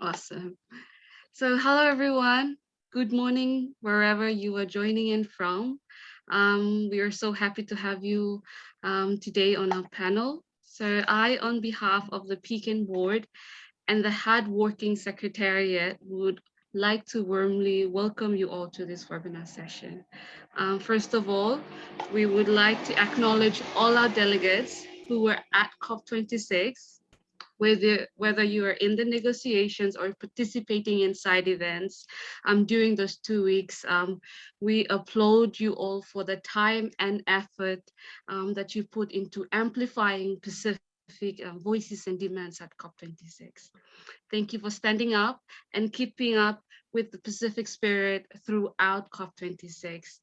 Awesome. So, hello everyone. Good morning, wherever you are joining in from. We are so happy to have you today on our panel. So, I, on behalf of the Pekin Board and the hardworking Secretariat, would like to warmly welcome you all to this webinar session. First of all, we would like to acknowledge all our delegates who were at COP26, whether you are in the negotiations or participating in side events during those 2 weeks. We applaud you all for the time and effort that you put into amplifying Pacific voices and demands at COP26. Thank you for standing up and keeping up with the Pacific spirit throughout COP26.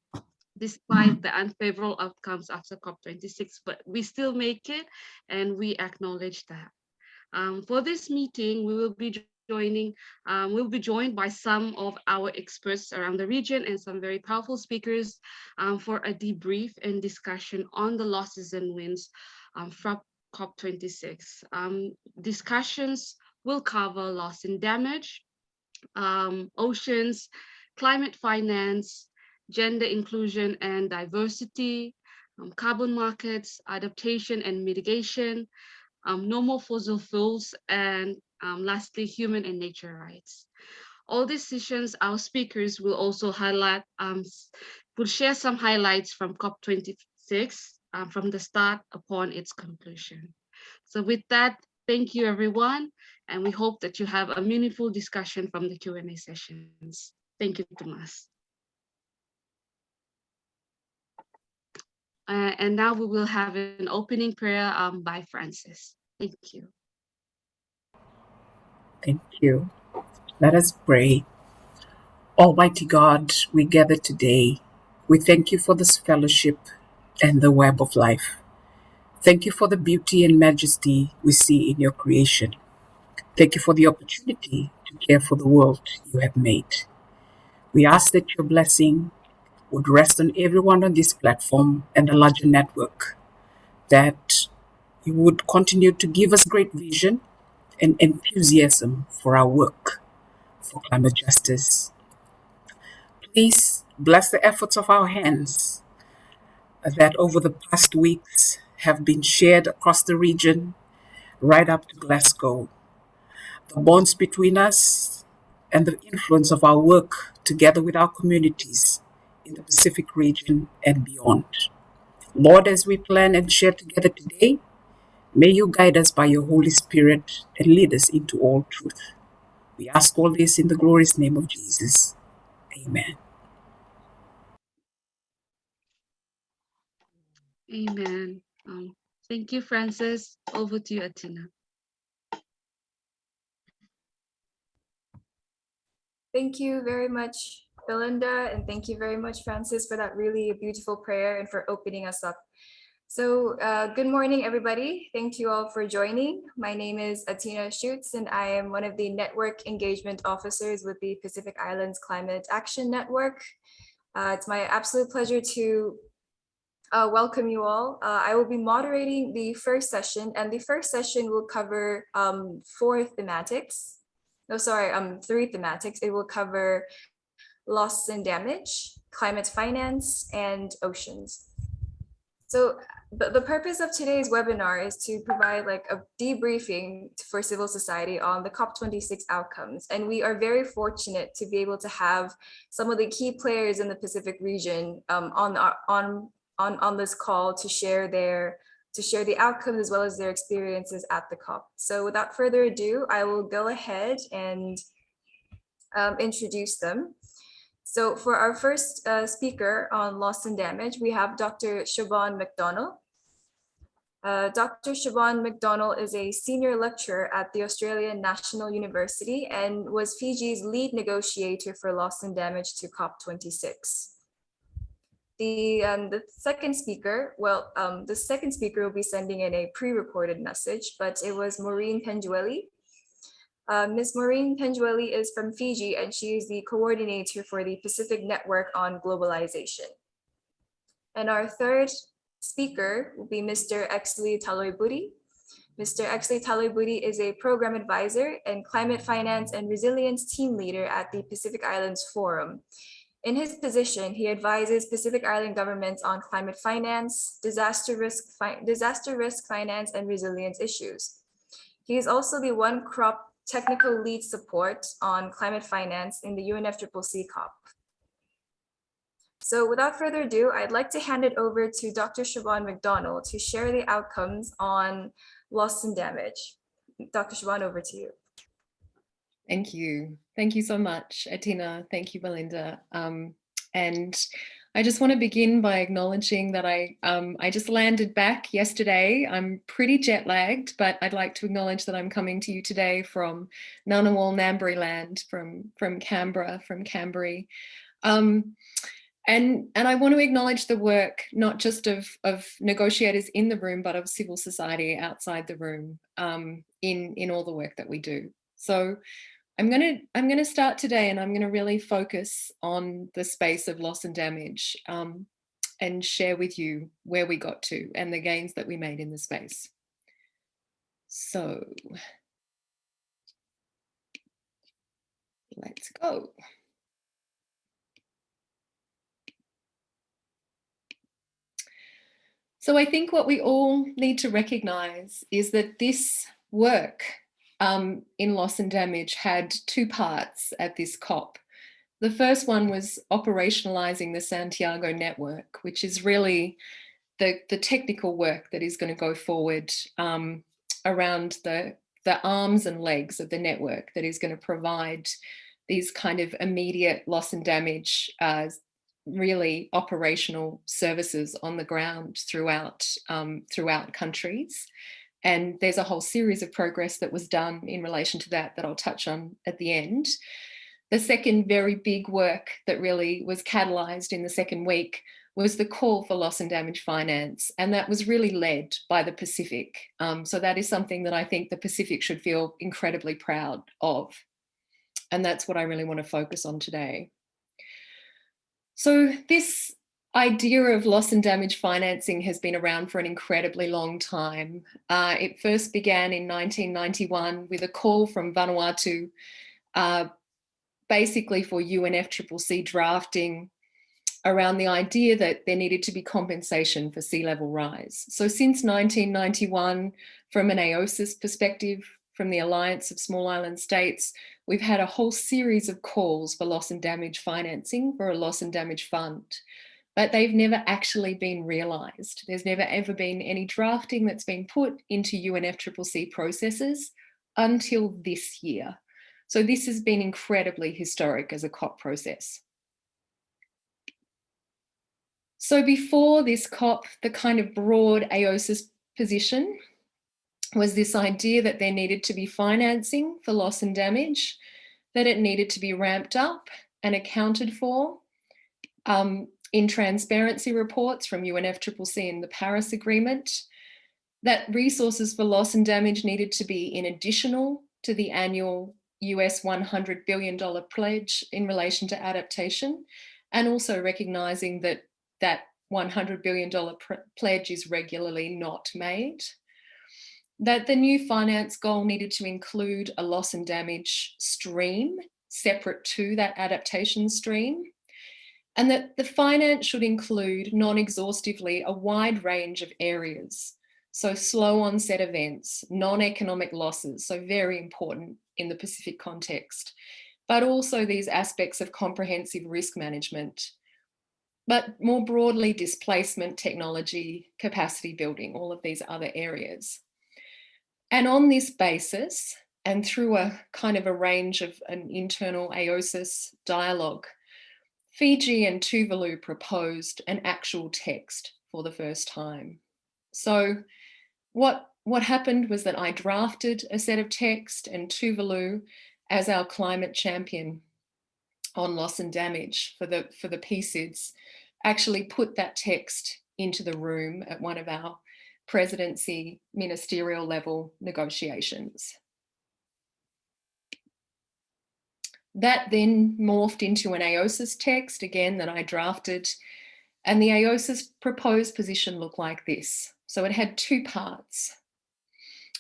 Despite the unfavorable outcomes after COP26, but we still make it and we acknowledge that. For this meeting, we'll be joined by some of our experts around the region and some very powerful speakers for a debrief and discussion on the losses and wins from COP26. Discussions will cover loss and damage, oceans, climate finance, gender inclusion and diversity, carbon markets, adaptation and mitigation, no more fossil fuels, and lastly, human and nature rights. All these sessions, our speakers will also will share some highlights from COP26 from the start upon its conclusion. So with that, thank you everyone, and we hope that you have a meaningful discussion from the Q&A sessions. Thank you, Tomas. And now we will have an opening prayer by Francis. Thank you. Thank you. Let us pray. Almighty God, we gather today. We thank you for this fellowship and the web of life. Thank you for the beauty and majesty we see in your creation. Thank you for the opportunity to care for the world you have made. We ask that your blessing would rest on everyone on this platform and the larger network, that you would continue to give us great vision and enthusiasm for our work for climate justice. Please bless the efforts of our hands that over the past weeks have been shared across the region, right up to Glasgow. The bonds between us and the influence of our work together with our communities in the Pacific region and beyond. Lord, as we plan and share together today, may you guide us by your Holy Spirit and lead us into all truth. We ask all this in the glorious name of Jesus. Amen. Amen. Thank you, Francis. Over to you, Atina. Thank you very much, Belinda, and thank you very much, Francis, for that really beautiful prayer and for opening us up. So good morning, everybody. Thank you all for joining. My name is Atina Schutz, and I am one of the Network Engagement Officers with the Pacific Islands Climate Action Network. It's my absolute pleasure to welcome you all. I will be moderating the first session, and the first session will cover three thematics. It will cover loss and damage, climate finance, and oceans. So the purpose of today's webinar is to provide like a debriefing for civil society on the COP26 outcomes. And we are very fortunate to be able to have some of the key players in the Pacific region on this call to share the outcomes as well as their experiences at the COP. So without further ado, I will go ahead and introduce them. So for our first speaker on loss and damage, we have Dr. Siobhan McDonnell. Dr. Siobhan McDonnell is a senior lecturer at the Australian National University and was Fiji's lead negotiator for loss and damage to COP26. The second speaker will be sending in a pre-recorded message, but it was Maureen Penguelli. Ms. Maureen Penguelli is from Fiji, and she is the coordinator for the Pacific Network on Globalization. And our third speaker will be Mr. Exley Taloy Budi. Mr. Exley Talibudi is a program advisor and climate finance and resilience team leader at the Pacific Islands Forum. In his position, he advises Pacific Island governments on climate finance, disaster risk finance, and resilience issues. He is also the one crop technical lead support on climate finance in the UNFCCC COP. So without further ado, I'd like to hand it over to Dr. Siobhan McDonald to share the outcomes on loss and damage. Dr. Siobhan, over to you. Thank you. Thank you so much, Atina. Thank you, Belinda. And I just want to begin by acknowledging that I just landed back yesterday. I'm pretty jet lagged, but I'd like to acknowledge that I'm coming to you today from Ngunnawal Ngambri land, from Canberra, from Canberra. And I want to acknowledge the work, not just of negotiators in the room, but of civil society outside the room, in all the work that we do. So I'm going to start today, and I'm going to really focus on the space of loss and damage, and share with you where we got to and the gains that we made in the space. So let's go. So I think what we all need to recognize is that this work in loss and damage had two parts at this COP. The first one was operationalizing the Santiago Network, which is really the technical work that is going to go forward around the arms and legs of the network that is going to provide these kind of immediate loss and damage really operational services on the ground throughout countries. And there's a whole series of progress that was done in relation to that I'll touch on at the end. The second very big work that really was catalysed in the second week was the call for loss and damage finance. And that was really led by the Pacific. So that is something that I think the Pacific should feel incredibly proud of. And that's what I really want to focus on today. So this idea of loss and damage financing has been around for an incredibly long time. It first began in 1991 with a call from Vanuatu, basically for UNFCCC drafting around the idea that there needed to be compensation for sea level rise. So since 1991, from an AOSIS perspective, from the Alliance of Small Island States, we've had a whole series of calls for loss and damage financing for a loss and damage fund, but they've never actually been realised. There's never ever been any drafting that's been put into UNFCCC processes until this year. So this has been incredibly historic as a COP process. So before this COP, the kind of broad AOSIS position was this idea that there needed to be financing for loss and damage, that it needed to be ramped up and accounted for in transparency reports from UNFCCC and the Paris Agreement, that resources for loss and damage needed to be in additional to the annual US $100 billion pledge in relation to adaptation, and also recognising that that $100 billion pledge is regularly not made. That the new finance goal needed to include a loss and damage stream separate to that adaptation stream, and that the finance should include non-exhaustively a wide range of areas. So slow onset events, non-economic losses, so very important in the Pacific context, but also these aspects of comprehensive risk management, but more broadly displacement, technology, capacity building, all of these other areas. And on this basis, and through a kind of a range of an internal AOSIS dialogue, Fiji and Tuvalu proposed an actual text for the first time. So what happened was that I drafted a set of text, and Tuvalu, as our climate champion on loss and damage for the PCIDS, actually put that text into the room at one of our presidency ministerial level negotiations. That then morphed into an AOSIS text, again, that I drafted, and the AOSIS proposed position looked like this. So it had two parts.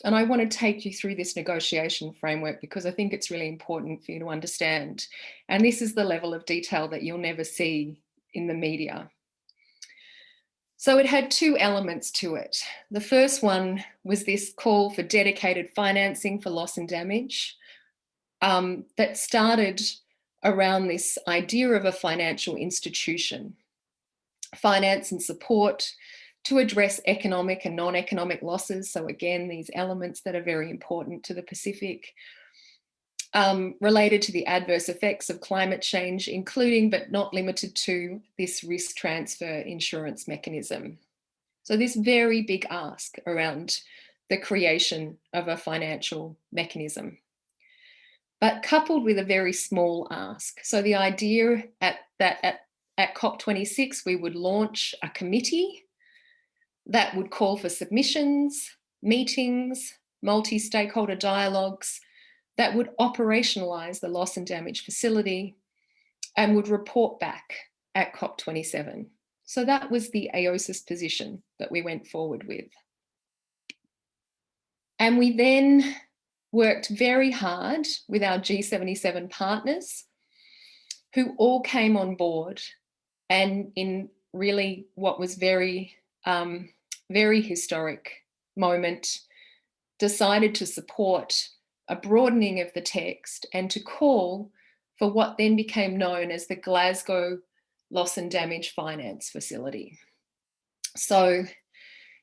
And I want to take you through this negotiation framework because I think it's really important for you to understand. And this is the level of detail that you'll never see in the media. So it had two elements to it. The first one was this call for dedicated financing for loss and damage that started around this idea of a financial institution, finance and support to address economic and non-economic losses. So again, these elements that are very important to the Pacific, related to the adverse effects of climate change, including but not limited to this risk transfer insurance mechanism. So this very big ask around the creation of a financial mechanism, but coupled with a very small ask. So the idea at COP26, we would launch a committee that would call for submissions, meetings, multi-stakeholder dialogues that would operationalise the loss and damage facility and would report back at COP27. So that was the AOSIS position that we went forward with. And we then worked very hard with our G77 partners who all came on board, and in really what was very historic moment, decided to support a broadening of the text and to call for what then became known as the Glasgow Loss and Damage Finance Facility. So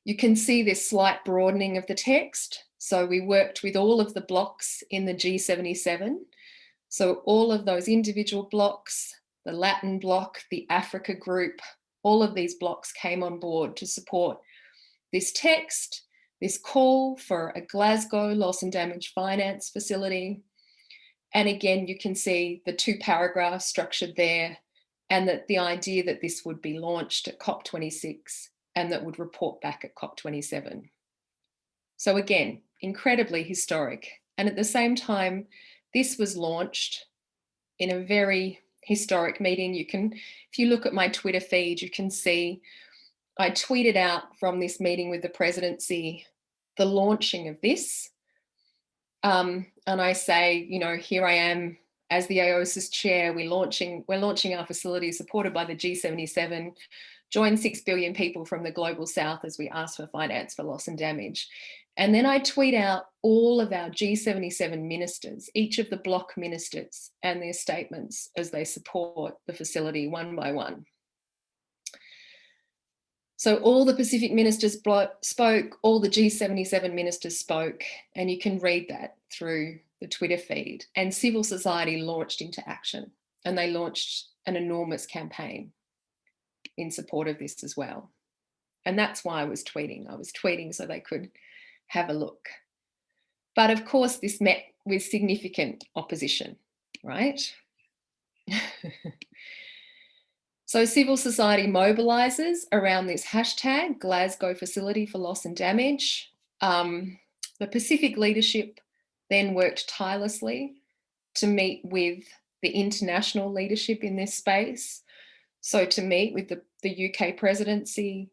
you can see this slight broadening of the text. So we worked with all of the blocks in the G77. So all of those individual blocks, the Latin bloc, the Africa group, all of these blocks came on board to support this text, this call for a Glasgow loss and damage finance facility. And again, you can see the two paragraphs structured there, and that the idea that this would be launched at COP26 and that would report back at COP27. So again, incredibly historic. And at the same time, this was launched in a very historic meeting. You can, if you look at my Twitter feed, you can see I tweeted out from this meeting with the presidency the launching of this. And I say, you know, here I am as the AOSIS chair, we're launching our facility supported by the G77, join 6 billion people from the global south as we ask for finance for loss and damage. And then I tweet out all of our G77 ministers, each of the bloc ministers, and their statements as they support the facility one by one. So all the Pacific ministers spoke, all the G77 ministers spoke, and you can read that through the Twitter feed. And civil society launched into action, and they launched an enormous campaign in support of this as well. And that's why I was tweeting. I was tweeting so they could have a look. But of course, this met with significant opposition, right? So civil society mobilises around this hashtag, Glasgow Facility for Loss and Damage. The Pacific leadership then worked tirelessly to meet with the international leadership in this space. So to meet with the UK presidency,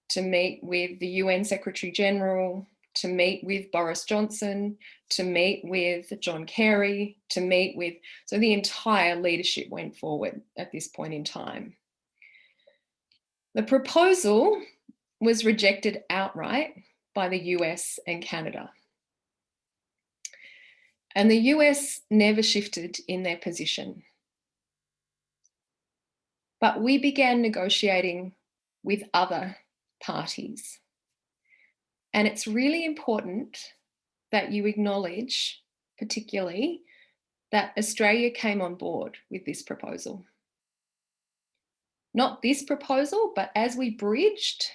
to meet with the UN Secretary General, to meet with Boris Johnson, to meet with John Kerry, to meet with, so the entire leadership went forward at this point in time. The proposal was rejected outright by the US and Canada. And the US never shifted in their position. But we began negotiating with other parties. And it's really important that you acknowledge, particularly, that Australia came on board with this proposal. Not this proposal, but as we bridged,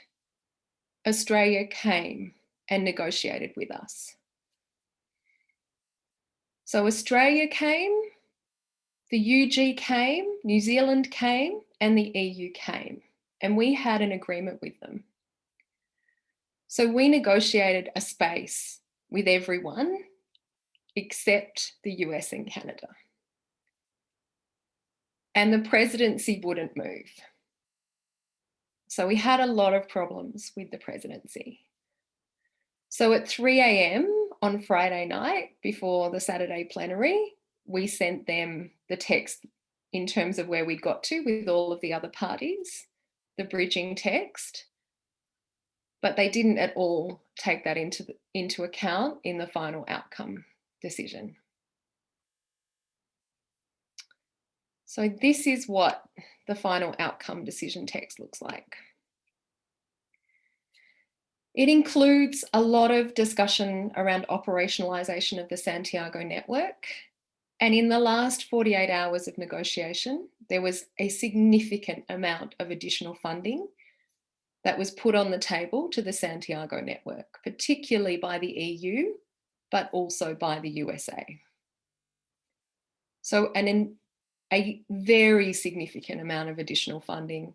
Australia came and negotiated with us. So Australia came, the UG came, New Zealand came, and the EU came, and we had an agreement with them. So we negotiated a space with everyone except the US and Canada. And the presidency wouldn't move. So we had a lot of problems with the presidency. So at 3 a.m. on Friday night, before the Saturday plenary, we sent them the text in terms of where we got to with all of the other parties, the bridging text, but they didn't at all take that into account in the final outcome decision. So this is what the final outcome decision text looks like. It includes a lot of discussion around operationalisation of the Santiago Network. And in the last 48 hours of negotiation, there was a significant amount of additional funding that was put on the table to the Santiago Network, particularly by the EU, but also by the USA. So a very significant amount of additional funding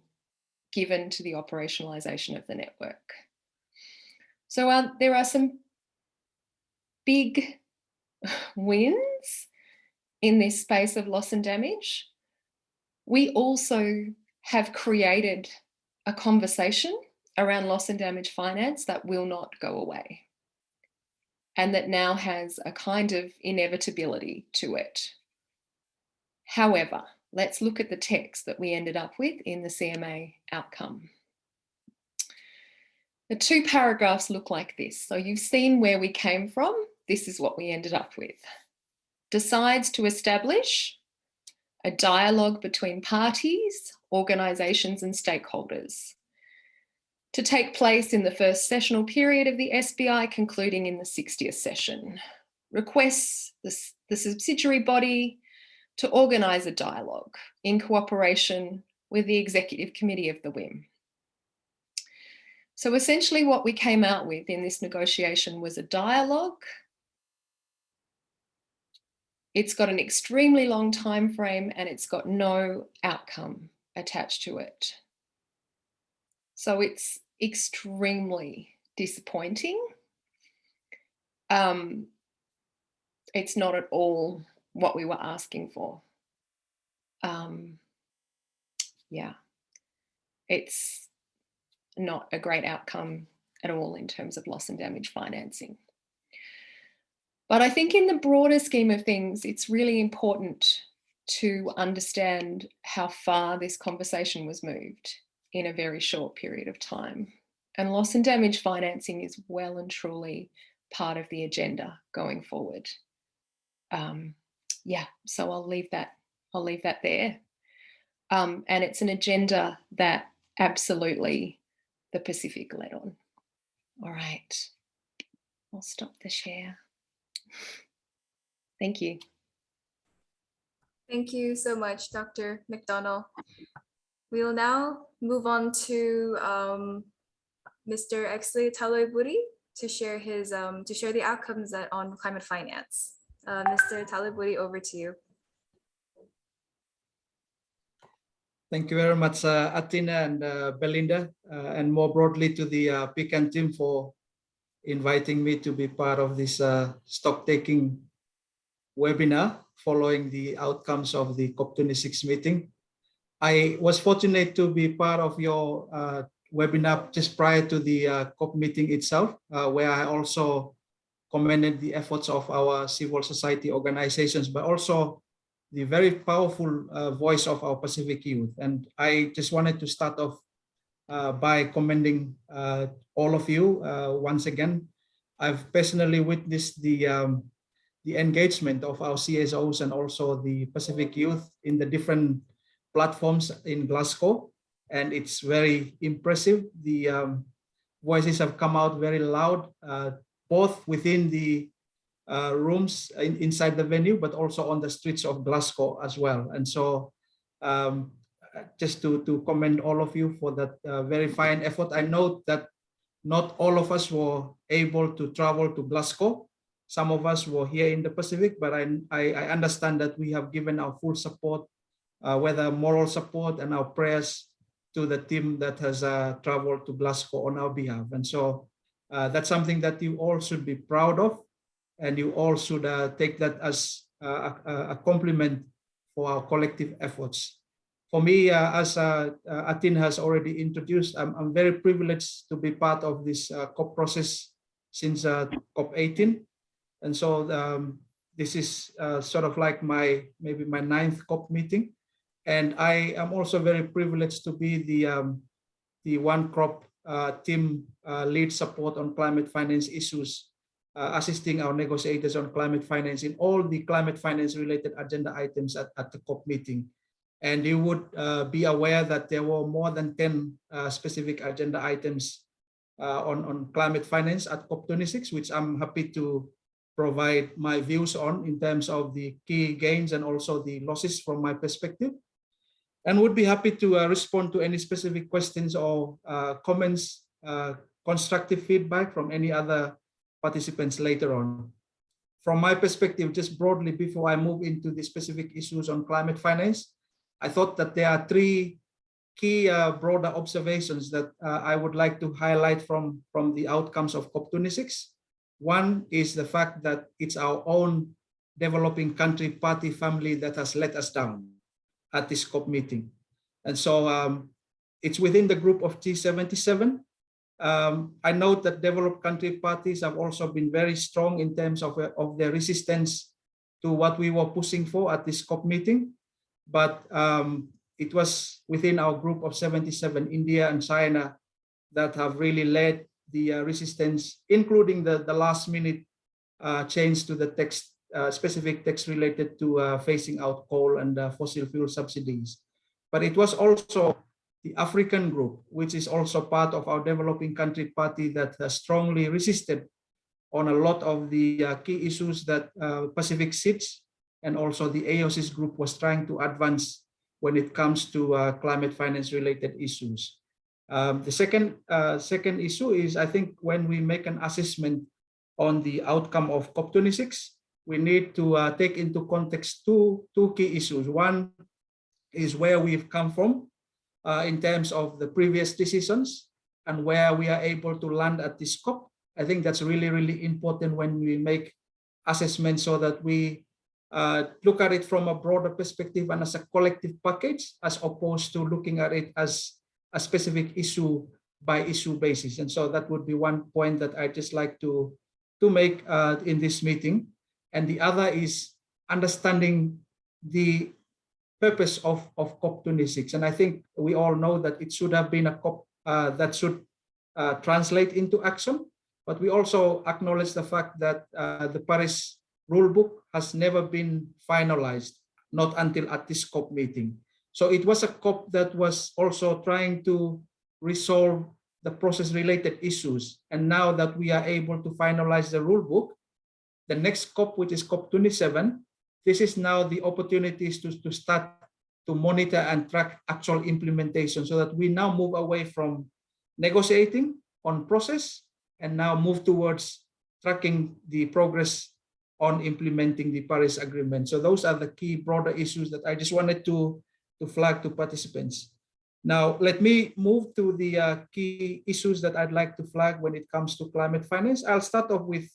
given to the operationalisation of the network. So there are some big wins in this space of loss and damage. We also have created a conversation around loss and damage finance that will not go away and that now has a kind of inevitability to it. However, let's look at the text that we ended up with in the CMA outcome. The two paragraphs look like this. So you've seen where we came from. This is what we ended up with. Decides to establish a dialogue between parties, organisations and stakeholders to take place in the first sessional period of the SBI, concluding in the 60th session. Requests the subsidiary body to organise a dialogue in cooperation with the Executive Committee of the WIM. So essentially what we came out with in this negotiation was a dialogue. It's got an extremely long time frame and it's got no outcome attached to it. So it's extremely disappointing. It's not at all what we were asking for. Yeah, it's not a great outcome at all in terms of loss and damage financing. But I think in the broader scheme of things, it's really important to understand how far this conversation was moved in a very short period of time. And loss and damage financing is well and truly part of the agenda going forward. Yeah, so I'll leave that there. And it's an agenda that absolutely the Pacific led on. All right, I'll stop the share. Thank you. Thank you so much, Dr. McDonnell. We will now move on to Mr. Exley Taliburi to share the outcomes on climate finance. Mr. Taliburi, over to you. Thank you very much, Atina and Belinda, and more broadly to the PICAN team for inviting me to be part of this stock-taking webinar following the outcomes of the COP26 meeting. I was fortunate to be part of your webinar just prior to the COP meeting itself, where I also commended the efforts of our civil society organizations, but also the very powerful voice of our Pacific youth. And I just wanted to start off by commending all of you once again. I've personally witnessed the engagement of our CSOs and also the Pacific youth in the different platforms in Glasgow. And it's very impressive. The voices have come out very loud, both within the rooms inside the venue, but also on the streets of Glasgow as well. And so just to commend all of you for that very fine effort. I note that not all of us were able to travel to Glasgow. Some of us were here in the Pacific, but I understand that we have given our full support, whether moral support and our prayers to the team that has traveled to Glasgow on our behalf. And so that's something that you all should be proud of. And you all should take that as a compliment for our collective efforts. For me, as Atin has already introduced, I'm very privileged to be part of this COP process since COP18. And so this is sort of like maybe my 9th COP meeting. And I am also very privileged to be the One CROP team lead support on climate finance issues, assisting our negotiators on climate finance in all the climate finance related agenda items at the COP meeting. And you would be aware that there were more than 10 specific agenda items on climate finance at COP26, which I'm happy to provide my views on in terms of the key gains and also the losses from my perspective. And would be happy to respond to any specific questions or comments, constructive feedback from any other participants later on. From my perspective, just broadly, before I move into the specific issues on climate finance, I thought that there are 3 key broader observations that I would like to highlight from the outcomes of COP26. One is the fact that it's our own developing country party family that has let us down at this COP meeting. And so it's within the group of G77. I note that developed country parties have also been very strong in terms of their resistance to what we were pushing for at this COP meeting. But it was within our group of 77, India and China, that have really led the resistance, including the last minute change to the text, specific text related to phasing out coal and fossil fuel subsidies. But it was also the African group, which is also part of our developing country party, that has strongly resisted on a lot of the key issues that Pacific SIDS and also the AOC's group was trying to advance when it comes to climate finance related issues. The second issue is, I think, when we make an assessment on the outcome of COP26, we need to take into context two key issues. One is where we've come from in terms of the previous decisions and where we are able to land at this COP. I think that's really, really important when we make assessments, so that we look at it from a broader perspective and as a collective package, as opposed to looking at it as a specific issue by issue basis. And so that would be one point that I just like to make in this meeting. And the other is understanding the purpose of COP26. And I think we all know that it should have been a COP that should translate into action. But we also acknowledge the fact that the Paris rulebook has never been finalized, not until at this COP meeting. So it was a COP that was also trying to resolve the process-related issues. And now that we are able to finalize the rulebook, the next COP, which is COP27, this is now the opportunities to start to monitor and track actual implementation, so that we now move away from negotiating on process and now move towards tracking the progress on implementing the Paris Agreement. So those are the key broader issues that I just wanted to flag to participants. Now, let me move to the key issues that I'd like to flag when it comes to climate finance. I'll start off with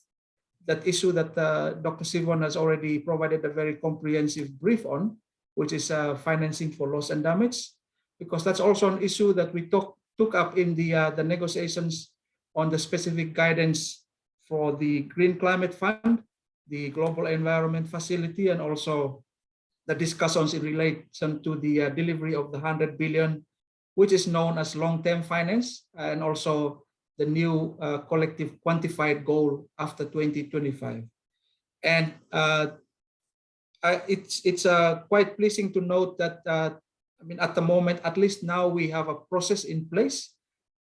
that issue that Dr. Sivon has already provided a very comprehensive brief on, which is financing for loss and damage, because that's also an issue that we took up in the negotiations on the specific guidance for the Green Climate Fund, the Global Environment Facility, and also the discussions in relation to the delivery of the 100 billion, which is known as long-term finance, and also the new collective quantified goal after 2025. And it's quite pleasing to note that, I mean, at the moment, at least now we have a process in place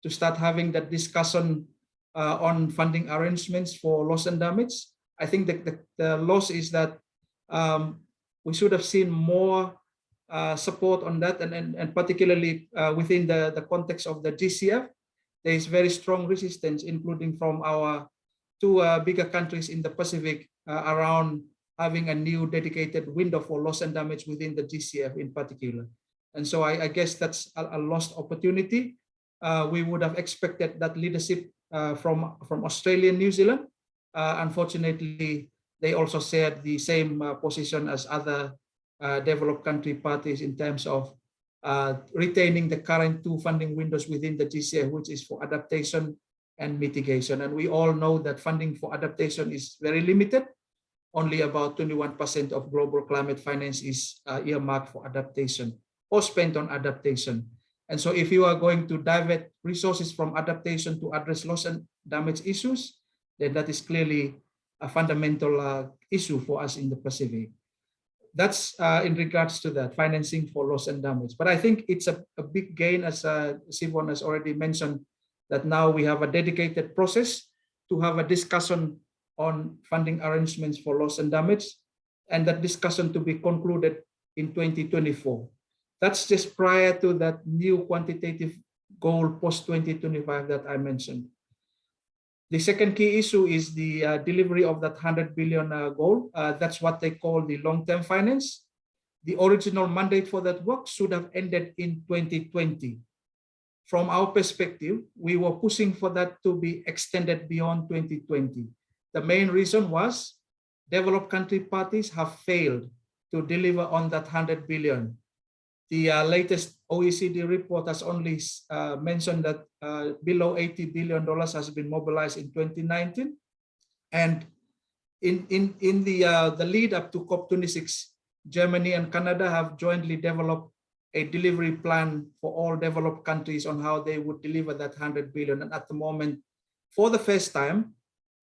to start having that discussion on funding arrangements for loss and damage. I think that the loss is that we should have seen more support on that, and particularly within the context of the GCF, there is very strong resistance, including from our two bigger countries in the Pacific around having a new dedicated window for loss and damage within the GCF in particular. And so I guess that's a lost opportunity. We would have expected that leadership from Australia and New Zealand. Unfortunately, they also shared the same position as other developed country parties in terms of retaining the current two funding windows within the GCF, which is for adaptation and mitigation. And we all know that funding for adaptation is very limited. Only about 21% of global climate finance is earmarked for adaptation or spent on adaptation. And so if you are going to divert resources from adaptation to address loss and damage issues, then that is clearly a fundamental issue for us in the Pacific. That's in regards to that financing for loss and damage. But I think it's a big gain, as Sivon has already mentioned, that now we have a dedicated process to have a discussion on funding arrangements for loss and damage, and that discussion to be concluded in 2024. That's just prior to that new quantitative goal post-2025 that I mentioned. The second key issue is the delivery of that 100 billion goal. That's what they call the long-term finance. The original mandate for that work should have ended in 2020. From our perspective, we were pushing for that to be extended beyond 2020. The main reason was developed country parties have failed to deliver on that 100 billion. The latest OECD report has only mentioned that below $80 billion has been mobilized in 2019. And in the lead up to COP26, Germany and Canada have jointly developed a delivery plan for all developed countries on how they would deliver that 100 billion. And at the moment, for the first time,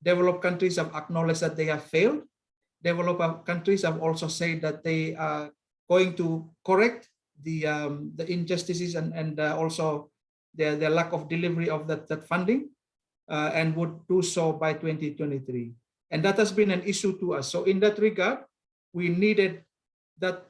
developed countries have acknowledged that they have failed. Developed countries have also said that they are going to correct the injustices and also their lack of delivery of that funding and would do so by 2023. And that has been an issue to us. So in that regard, we needed that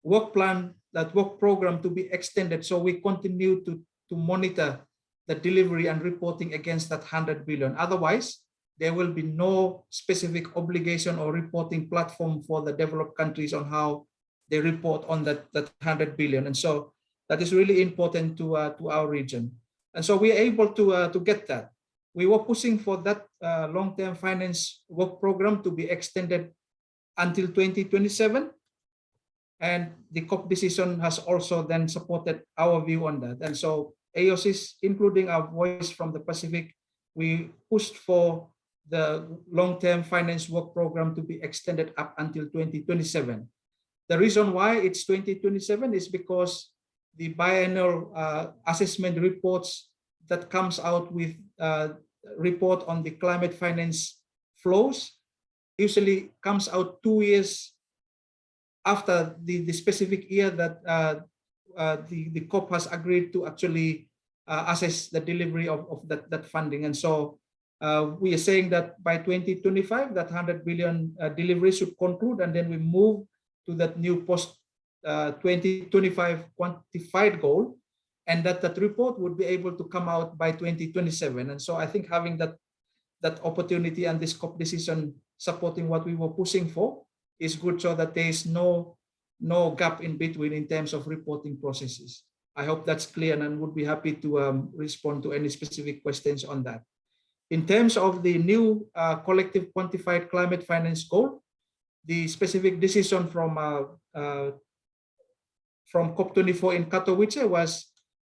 work plan, that work program to be extended so we continue to monitor the delivery and reporting against that 100 billion. Otherwise, there will be no specific obligation or reporting platform for the developed countries on how they report on that 100 billion. And so that is really important to our region. And so we are able to get that. We were pushing for that long-term finance work program to be extended until 2027. And the COP decision has also then supported our view on that. And so AOCs, including our voice from the Pacific, we pushed for the long-term finance work program to be extended up until 2027. The reason why it's 2027 is because the biennial assessment reports that comes out with report on the climate finance flows usually comes out 2 years after the specific year that the COP has agreed to actually assess the delivery of that funding. And so we are saying that by 2025, that 100 billion delivery should conclude, and then we move to that new post 2025 quantified goal, and that report would be able to come out by 2027. And so I think having that opportunity and this COP decision supporting what we were pushing for is good, so that there is no gap in between in terms of reporting processes. I hope that's clear, and would be happy to respond to any specific questions on that. In terms of the new collective quantified climate finance goal, the specific decision from COP24 in Katowice was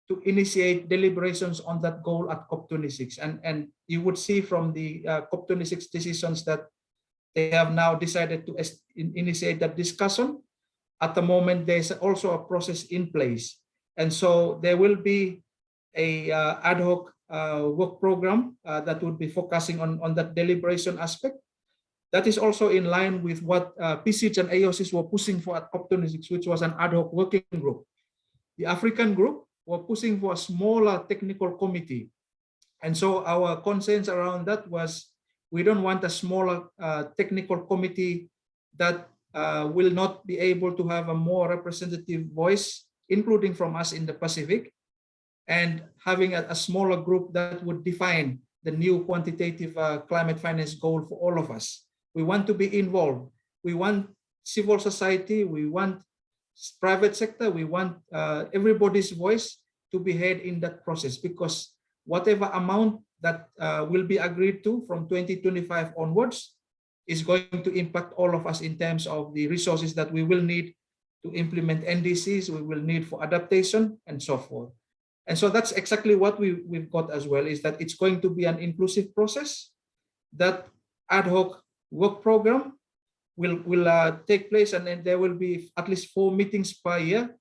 to initiate deliberations on that goal at COP26. And you would see from the COP26 decisions that they have now decided to initiate that discussion. At the moment, there's also a process in place. And so there will be a ad hoc work program that would be focusing on that deliberation aspect. That is also in line with what PCH and AOCs were pushing for at COP26, which was an ad hoc working group. The African group were pushing for a smaller technical committee. And so our concerns around that was, we don't want a smaller technical committee that will not be able to have a more representative voice, including from us in the Pacific, and having a smaller group that would define the new quantitative climate finance goal for all of us. We want to be involved. We want civil society. We want private sector. We want everybody's voice to be heard in that process, because whatever amount that will be agreed to from 2025 onwards is going to impact all of us in terms of the resources that we will need to implement NDCs, we will need for adaptation, and so forth. And so that's exactly what we've got as well, is that it's going to be an inclusive process. That ad hoc work program will take place, and then there will be at least 4 meetings per year,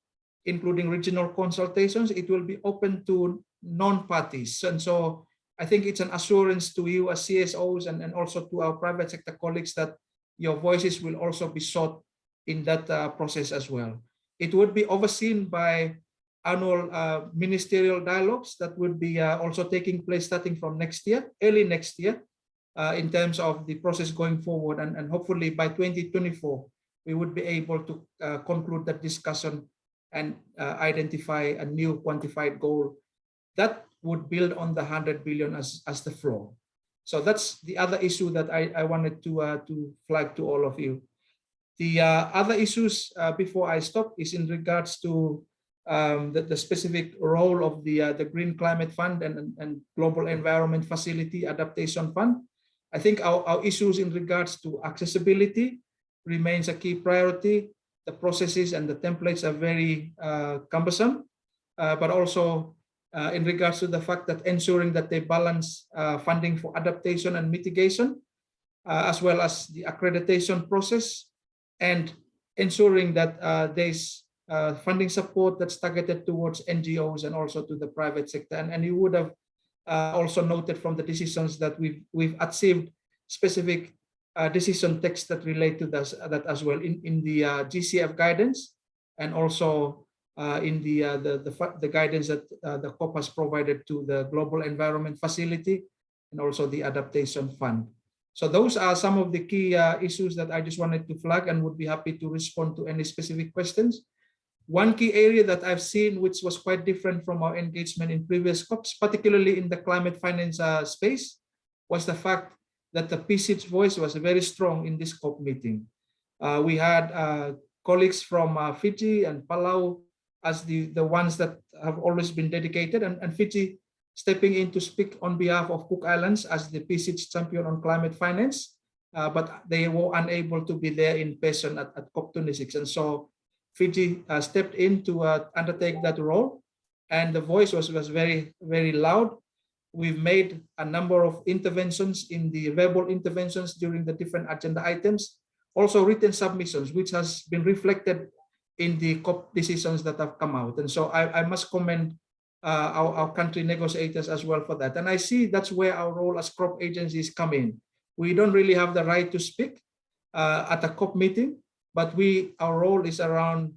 including regional consultations. It will be open to non-parties. And so I think it's an assurance to you as CSOs and also to our private sector colleagues that your voices will also be sought in that process as well. It would be overseen by annual ministerial dialogues that would be also taking place starting from next year, early next year, in terms of the process going forward. And hopefully by 2024, we would be able to conclude that discussion and identify a new quantified goal that would build on the 100 billion as the floor. So that's the other issue that I wanted to flag to all of you. The other issues before I stop is in regards to the specific role of the Green Climate Fund and Global Environment Facility Adaptation Fund. I think our issues in regards to accessibility remains a key priority. The processes and the templates are very cumbersome, but also in regards to the fact that ensuring that they balance funding for adaptation and mitigation, as well as the accreditation process, and ensuring that there's funding support that's targeted towards NGOs and also to the private sector. And you would have also noted from the decisions that we've achieved specific decision texts that relate to that as well in the GCF guidance, and also in the guidance that the COP has provided to the Global Environment Facility and also the Adaptation Fund. So those are some of the key issues that I just wanted to flag, and would be happy to respond to any specific questions. One key area that I've seen, which was quite different from our engagement in previous COPs, particularly in the climate finance space, was the fact that the PC's voice was very strong in this COP meeting. We had colleagues from Fiji and Palau as the ones that have always been dedicated, and Fiji stepping in to speak on behalf of Cook Islands as the PC's champion on climate finance, but they were unable to be there in person at COP26. And so Fiji stepped in to undertake that role, and the voice was very, very loud. We've made a number of interventions in the verbal interventions during the different agenda items, also written submissions, which has been reflected in the COP decisions that have come out. And so I must commend our country negotiators as well for that. And I see that's where our role as COP agencies come in. We don't really have the right to speak at a COP meeting, but our role is around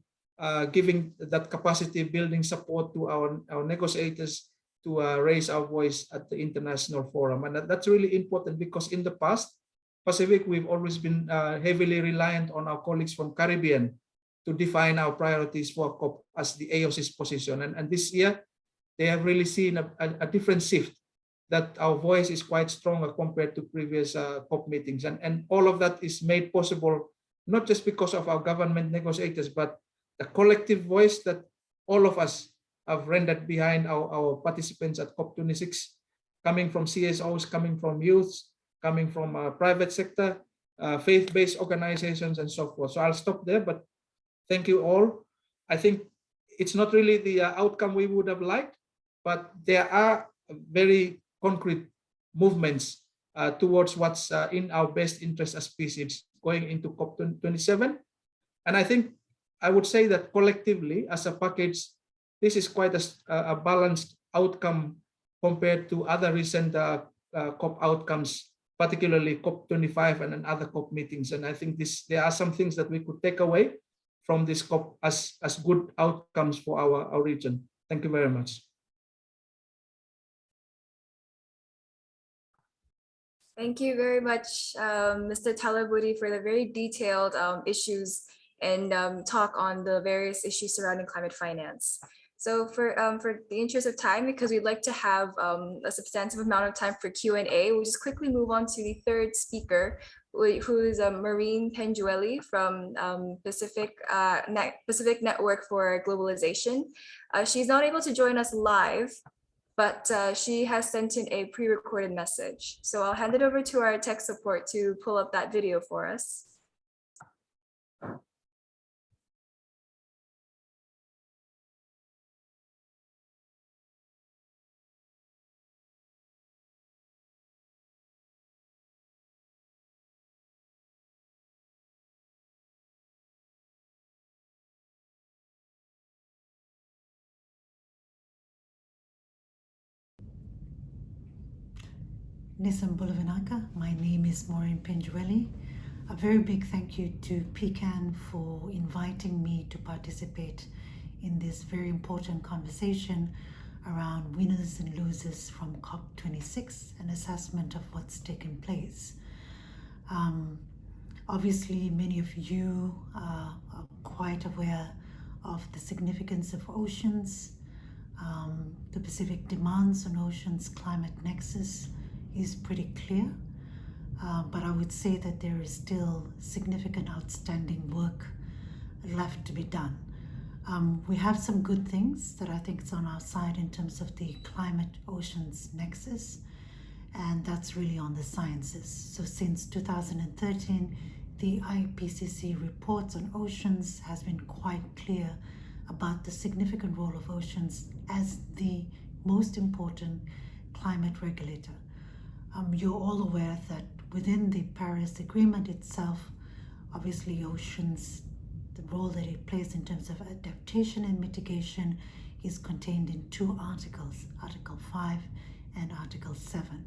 giving that capacity building support to our negotiators to raise our voice at the international forum. And that's really important, because in the past, Pacific, we've always been heavily reliant on our colleagues from Caribbean to define our priorities for COP as the AOC's position. And this year, they have really seen a different shift, that our voice is quite stronger compared to previous COP meetings. And all of that is made possible, not just because of our government negotiators, but the collective voice that all of us have rendered behind our participants at COP26, coming from CSOs, coming from youths, coming from private sector, faith-based organizations, and so forth. So I'll stop there, but thank you all. I think it's not really the outcome we would have liked, but there are very concrete movements towards what's in our best interest as species going into COP27. And I think I would say that collectively, as a package, this is quite a balanced outcome compared to other recent COP outcomes, particularly COP25 and other COP meetings. And I think there are some things that we could take away from this COP as good outcomes for our region. Thank you very much. Thank you very much, Mr. Talabudi, for the very detailed issues and talk on the various issues surrounding climate finance. So for the interest of time, because we'd like to have a substantive amount of time for Q&A, we'll just quickly move on to the third speaker, who is Maureen Penguelli from Pacific Network for Globalization. She's not able to join us live, but she has sent in a pre-recorded message. So I'll hand it over to our tech support to pull up that video for us. Nisam Bulavinaka. My name is Maureen Penguelli. A very big thank you to PCAN for inviting me to participate in this very important conversation around winners and losers from COP26, an assessment of what's taken place. Obviously, many of you are quite aware of the significance of oceans. The Pacific demands on oceans climate nexus is pretty clear, but I would say that there is still significant outstanding work left to be done. We have some good things that I think is on our side in terms of the climate oceans nexus, and that's really on the sciences. So since 2013, the IPCC reports on oceans has been quite clear about the significant role of oceans as the most important climate regulator. You're all aware that within the Paris Agreement itself, obviously oceans, the role that it plays in terms of adaptation and mitigation is contained in two articles, Article 5 and Article 7.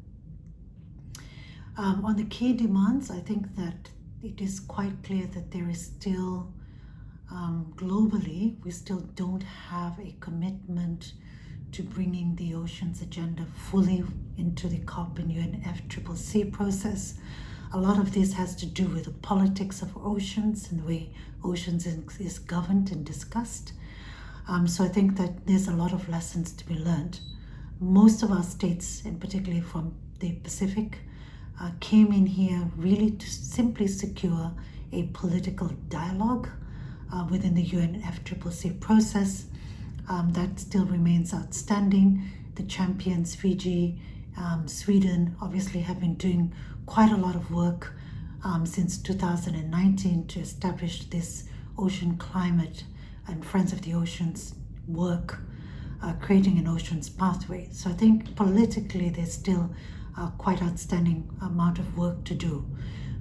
On the key demands, I think that it is quite clear that there is still, globally, we still don't have a commitment to bringing the oceans agenda fully into the COP and UNFCCC process. A lot of this has to do with the politics of oceans and the way oceans is governed and discussed. So I think that there's a lot of lessons to be learned. Most of our states, and particularly from the Pacific, came in here really to simply secure a political dialogue within the UNFCCC process. That still remains outstanding. The champions, Fiji, Sweden, obviously have been doing quite a lot of work since 2019 to establish this ocean climate and Friends of the Oceans work, creating an oceans pathway. So I think politically there's still quite outstanding amount of work to do.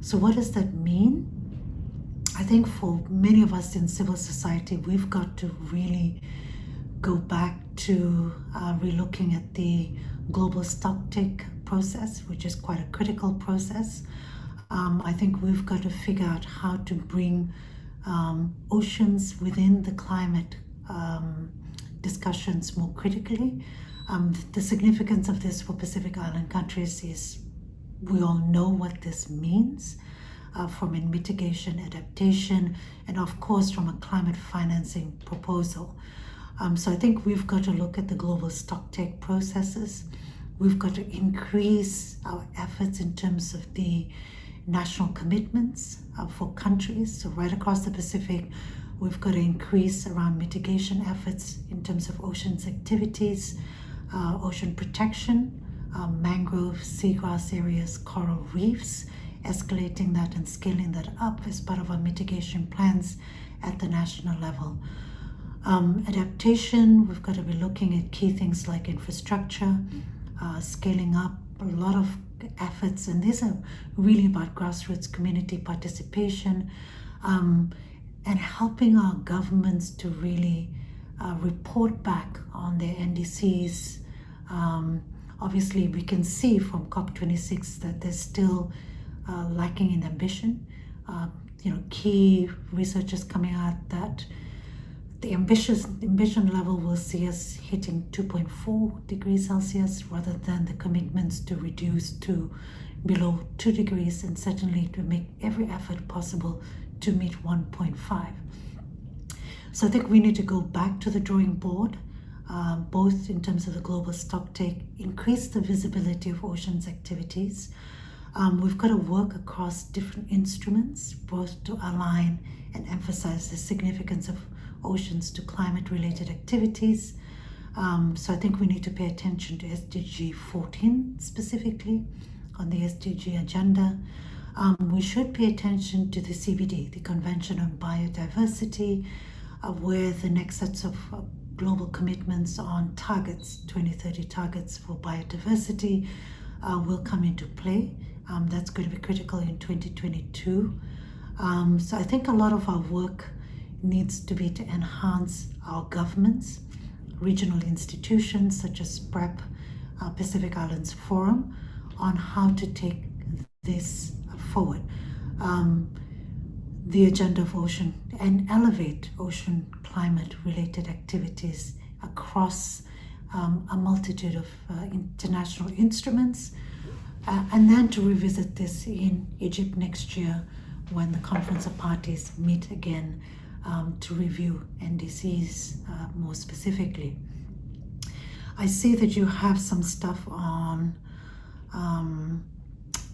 So what does that mean? I think for many of us in civil society, we've got to really go back to relooking at the global stocktake process, which is quite a critical process. I think we've got to figure out how to bring oceans within the climate discussions more critically. The significance of this for Pacific Island countries is we all know what this means from a mitigation, adaptation, and of course from a climate financing proposal. So I think we've got to look at the global stocktake processes. We've got to increase our efforts in terms of the national commitments for countries. So right across the Pacific, we've got to increase around mitigation efforts in terms of oceans activities, ocean protection, mangrove, seagrass areas, coral reefs, escalating that and scaling that up as part of our mitigation plans at the national level. Adaptation, we've got to be looking at key things like infrastructure, scaling up a lot of efforts, and these are really about grassroots community participation, and helping our governments to really report back on their NDCs. Obviously, we can see from COP26 that they're still lacking in ambition. Key research is coming out that the ambition level will see us hitting 2.4 degrees Celsius rather than the commitments to reduce to below 2 degrees, and certainly to make every effort possible to meet 1.5. So I think we need to go back to the drawing board, both in terms of the global stocktake, increase the visibility of oceans activities. We've got to work across different instruments, both to align and emphasize the significance of oceans to climate-related activities. So I think we need to pay attention to SDG 14 specifically on the SDG agenda. We should pay attention to the CBD, the Convention on Biodiversity, where the next sets of global commitments on targets, 2030 targets for biodiversity, will come into play. That's going to be critical in 2022. So I think a lot of our work needs to be to enhance our governments, regional institutions such as PrEP, Pacific Islands Forum, on how to take this forward. The agenda of ocean and elevate ocean climate related activities across a multitude of international instruments, and then to revisit this in Egypt next year when the Conference of Parties meet again to review NDCs more specifically. I see that you have some stuff on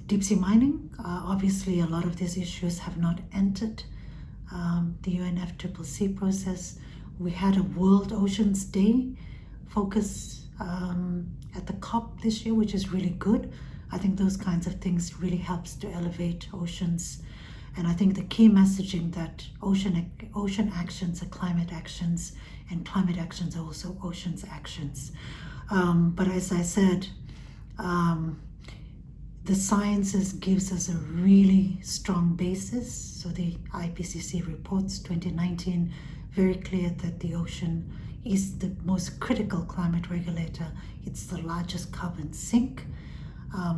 deep sea mining. Obviously, a lot of these issues have not entered the UNFCCC process. We had a World Oceans Day focus at the COP this year, which is really good. I think those kinds of things really helps to elevate oceans. And I think the key messaging that ocean actions are climate actions, and climate actions are also oceans actions. But as I said, the sciences gives us a really strong basis. So the IPCC reports 2019 very clear that the ocean is the most critical climate regulator. It's the largest carbon sink.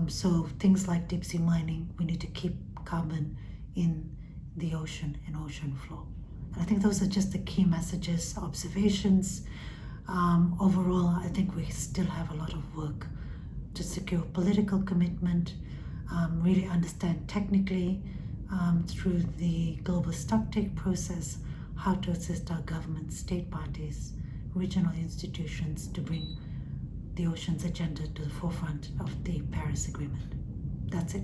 So things like deep sea mining, we need to keep carbon in the ocean and ocean floor. And I think those are just the key messages, observations. Overall, I think we still have a lot of work to secure political commitment, really understand technically through the global stocktake process how to assist our government, state parties, regional institutions to bring the oceans agenda to the forefront of the Paris Agreement. That's it.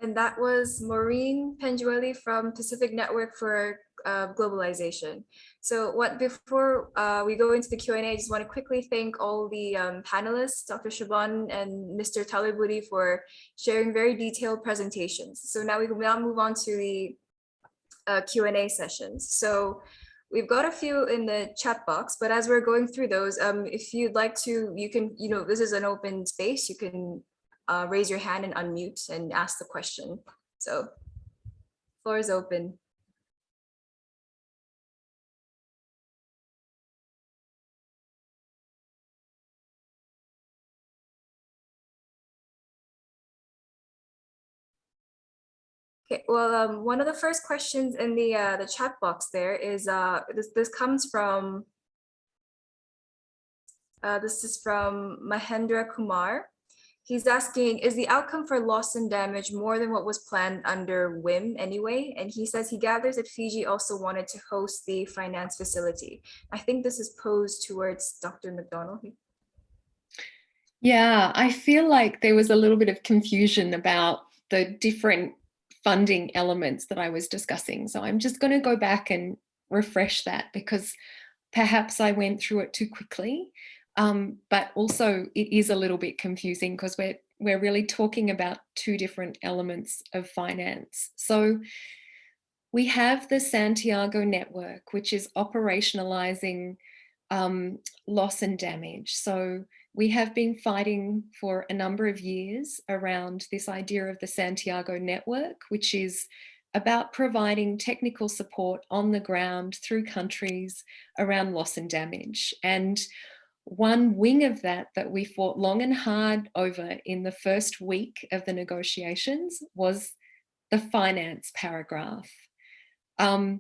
And that was Maureen Penguelli from Pacific Network for Globalization. So before we go into the Q&A, I just want to quickly thank all the panelists, Dr. Shaban and Mr. Talibudi, for sharing very detailed presentations. So now we can now move on to the Q&A sessions. So we've got a few in the chat box, but as we're going through those, if you'd like to, you can, this is an open space. You can raise your hand and unmute and ask the question. So floor is open. Okay, well, one of the first questions in the chat box there is this comes from this is from Mahendra Kumar. He's asking, is the outcome for loss and damage more than what was planned under WIM anyway? And he says he gathers that Fiji also wanted to host the finance facility. I think this is posed towards Dr. McDonald. Yeah, I feel like there was a little bit of confusion about the different funding elements that I was discussing. So I'm just going to go back and refresh that because perhaps I went through it too quickly. But also it is a little bit confusing because we're really talking about two different elements of finance. So we have the Santiago Network, which is operationalizing loss and damage. So we have been fighting for a number of years around this idea of the Santiago Network, which is about providing technical support on the ground through countries around loss and damage. And one wing of that we fought long and hard over in the first week of the negotiations was the finance paragraph. In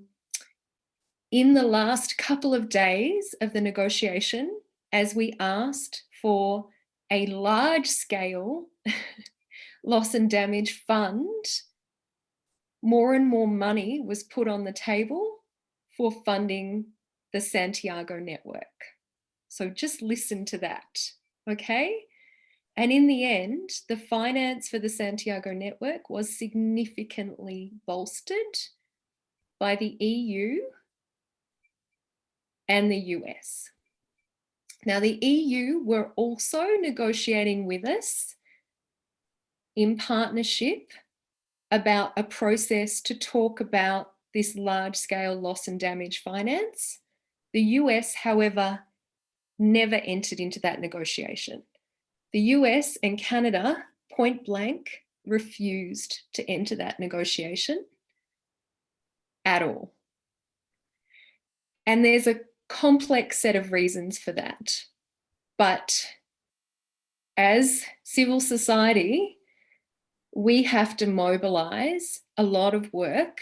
the last couple of days of the negotiation, as we asked for a large-scale loss and damage fund, more and more money was put on the table for funding the Santiago Network. So just listen to that, okay? And in the end, the finance for the Santiago Network was significantly bolstered by the EU and the US. Now, the EU were also negotiating with us in partnership about a process to talk about this large-scale loss and damage finance. The US, however, never entered into that negotiation. The US and Canada point blank refused to enter that negotiation at all. And there's a complex set of reasons for that. But as civil society, we have to mobilize a lot of work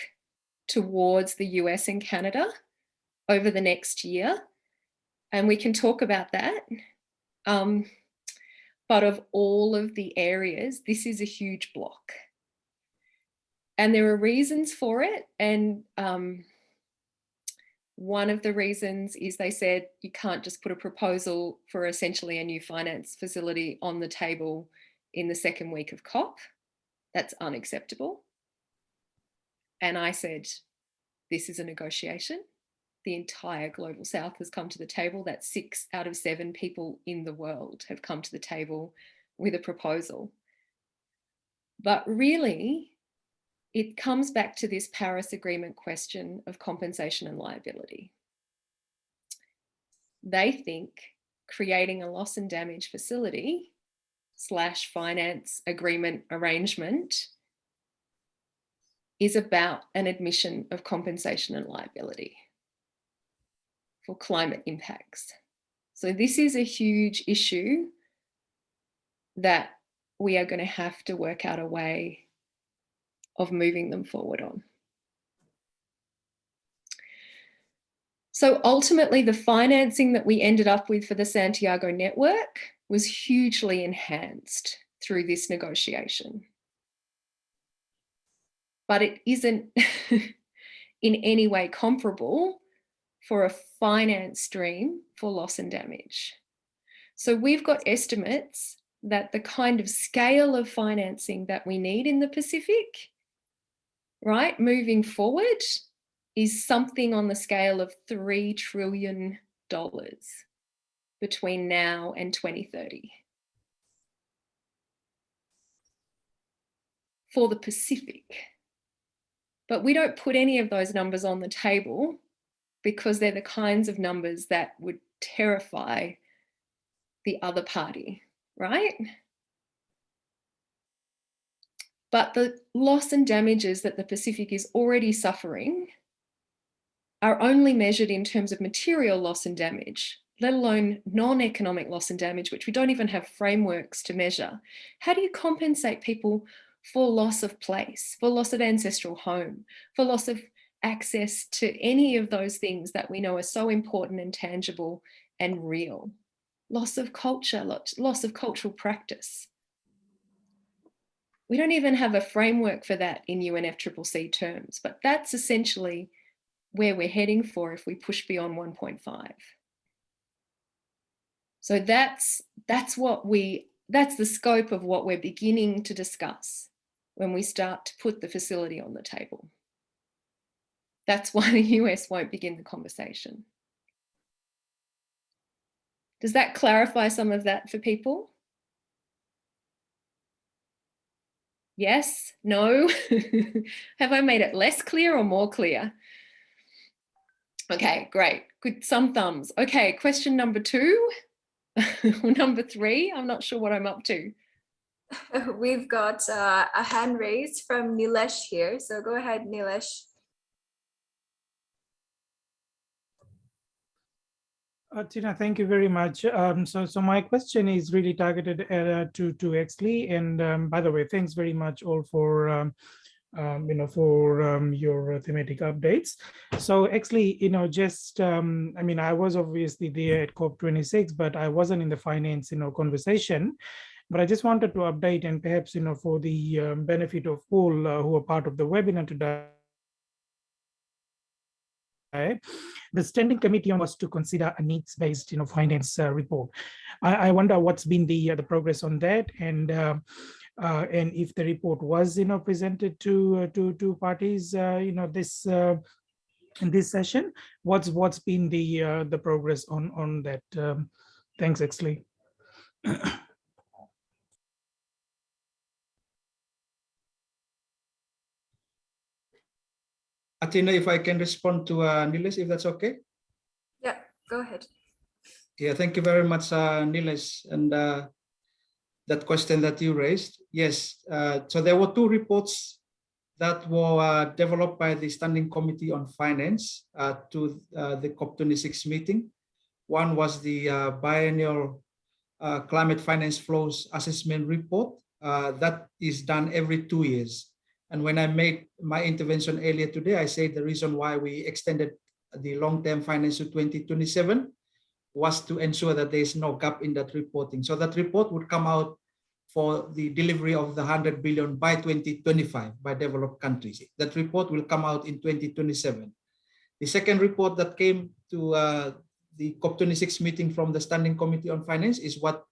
towards the US and Canada over the next year. And we can talk about that. But of all of the areas, this is a huge block. And there are reasons for it. And one of the reasons is they said you can't just put a proposal for essentially a new finance facility on the table in the second week of COP. That's unacceptable. And I said, this is a negotiation. The entire Global South has come to the table. That's 6 out of 7 people in the world have come to the table with a proposal. But really, it comes back to this Paris Agreement question of compensation and liability. They think creating a loss and damage facility / finance agreement arrangement is about an admission of compensation and liability for climate impacts. So this is a huge issue that we are going to have to work out a way of moving them forward on. So ultimately, the financing that we ended up with for the Santiago Network was hugely enhanced through this negotiation. But it isn't in any way comparable for a finance stream for loss and damage. So we've got estimates that the kind of scale of financing that we need in the Pacific, right, moving forward, is something on the scale of $3 trillion between now and 2030 for the Pacific. But we don't put any of those numbers on the table because they're the kinds of numbers that would terrify the other party, right? But the loss and damages that the Pacific is already suffering are only measured in terms of material loss and damage, let alone non-economic loss and damage, which we don't even have frameworks to measure. How do you compensate people for loss of place, for loss of ancestral home, for loss of access to any of those things that we know are so important and tangible and real? Loss of culture, loss of cultural practice. We don't even have a framework for that in UNFCCC terms, but that's essentially where we're heading for if we push beyond 1.5. So that's the scope of what we're beginning to discuss when we start to put the facility on the table. That's why the US won't begin the conversation. Does that clarify some of that for people? Yes? No? Have I made it less clear or more clear? Okay, great. Good. Some thumbs. Okay, question number 2 or number 3. I'm not sure what I'm up to. We've got a hand raised from Nilesh here. So go ahead, Nilesh. Tina, thank you very much. So my question is really targeted to Exley, and by the way, thanks very much all for your thematic updates. So Exley, just I mean, I was obviously there at COP26, but I wasn't in the finance conversation. But I just wanted to update, and perhaps for the benefit of all who are part of the webinar today. The standing committee was to consider a needs-based, finance report. I wonder what's been the progress on that, and if the report was, presented to parties, this in this session. What's been the progress on that? Thanks, Exley. Athena, if I can respond to Nilesh, if that's okay. Yeah, go ahead. Yeah, thank you very much, Nilesh, and that question that you raised. Yes, so there were 2 reports that were developed by the Standing Committee on Finance to the COP26 meeting. One was the Biennial Climate Finance Flows Assessment Report that is done every 2 years. And when I made my intervention earlier today, I said the reason why we extended the long-term finance to 2027 was to ensure that there is no gap in that reporting. So that report would come out for the delivery of the 100 billion by 2025 by developed countries. That report will come out in 2027. The second report that came to the COP26 meeting from the Standing Committee on Finance is what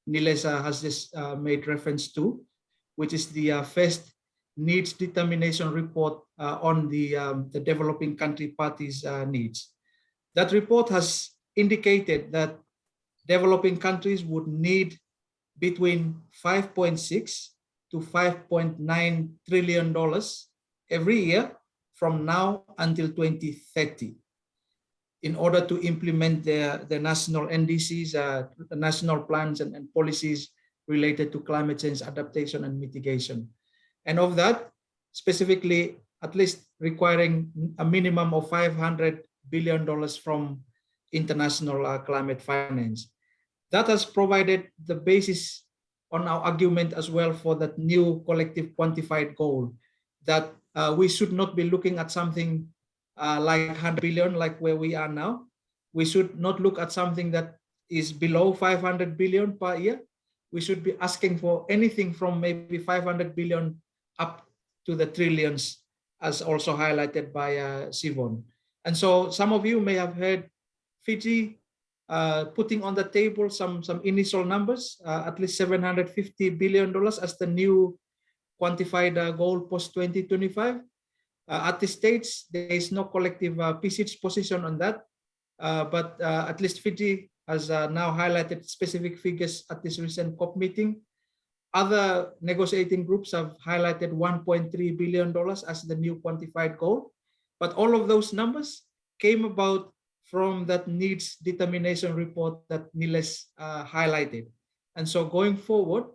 Niles has just made reference to, which is the first needs determination report on the developing country parties' needs. That report has indicated that developing countries would need between $5.6 to $5.9 trillion every year from now until 2030 in order to implement their national NDCs, national plans and policies related to climate change adaptation and mitigation. And of that, specifically, at least requiring a minimum of $500 billion from international climate finance. That has provided the basis on our argument as well for that new collective quantified goal that we should not be looking at something like 100 billion, like where we are now. We should not look at something that is below 500 billion per year. We should be asking for anything from maybe 500 billion up to the trillions, as also highlighted by Sivon. And so some of you may have heard Fiji putting on the table some initial numbers, at least $750 billion as the new quantified goal post-2025. At this stage, there is no collective PCH position on that, but at least Fiji has now highlighted specific figures at this recent COP meeting. Other negotiating groups have highlighted $1.3 billion as the new quantified goal, but all of those numbers came about from that needs determination report that Niles highlighted. And so going forward,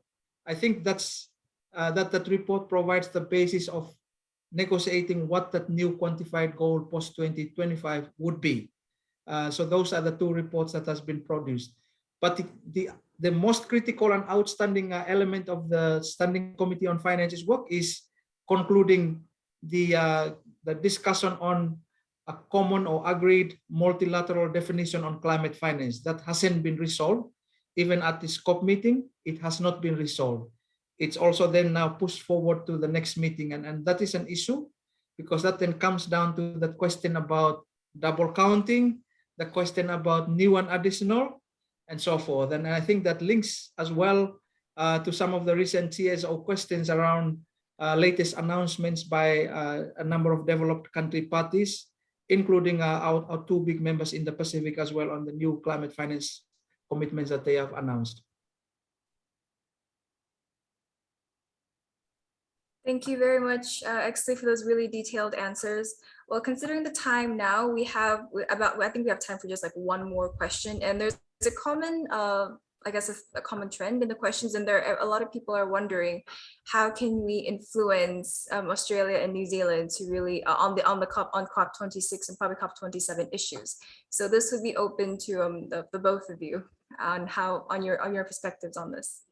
I think that's that report provides the basis of negotiating what that new quantified goal post-2025 would be. So those are the two reports that has been produced. But the most critical and outstanding element of the Standing Committee on Finance's work is concluding the discussion on a common or agreed multilateral definition on climate finance. That hasn't been resolved. Even at this COP meeting, it has not been resolved. It's also then now pushed forward to the next meeting. And that is an issue because that then comes down to the question about double counting, the question about new and additional, and so forth. And I think that links as well to some of the recent CSO questions around latest announcements by a number of developed country parties, including our two big members in the Pacific as well on the new climate finance commitments that they have announced. Thank you very much, Exley, for those really detailed answers. Well, considering the time now, I think we have time for just like one more question. And there's a common, I guess a common trend in the questions, and a lot of people are wondering, how can we influence Australia and New Zealand to really on COP26 and probably COP27 issues? So this would be open to the both of you on your perspectives on this.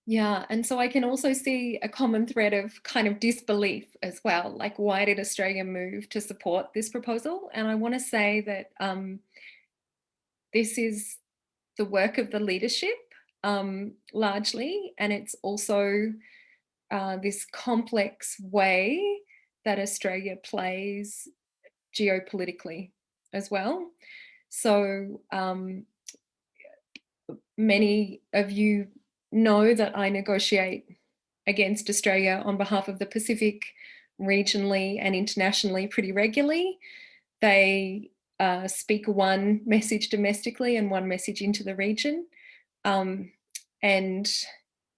Yeah, and so I can also see a common thread of kind of disbelief as well. Like, why did Australia move to support this proposal? And I want to say that this is the work of the leadership largely, and it's also this complex way that Australia plays geopolitically as well. So many of you know that I negotiate against Australia on behalf of the Pacific regionally and internationally pretty regularly. They speak one message domestically and one message into the region. And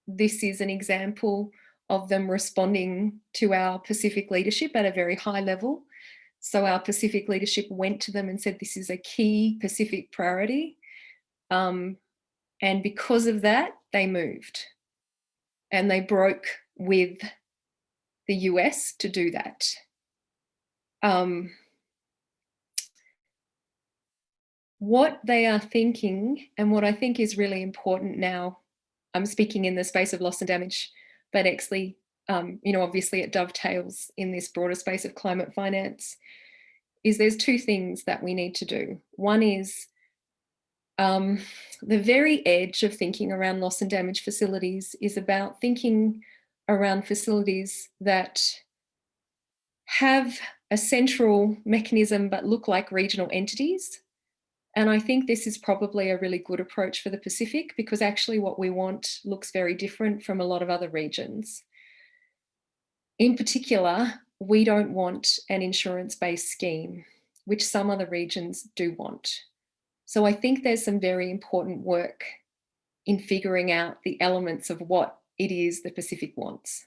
this is an example of them responding to our Pacific leadership at a very high level. So our Pacific leadership went to them and said, this is a key Pacific priority. And because of that, they moved and they broke with the US to do that. What they are thinking, and what I think is really important now, I'm speaking in the space of loss and damage, but actually, obviously it dovetails in this broader space of climate finance, is there's two things that we need to do. One is the very edge of thinking around loss and damage facilities is about thinking around facilities that have a central mechanism but look like regional entities. And I think this is probably a really good approach for the Pacific, because actually what we want looks very different from a lot of other regions. In particular, we don't want an insurance-based scheme, which some other regions do want. So I think there's some very important work in figuring out the elements of what it is the Pacific wants.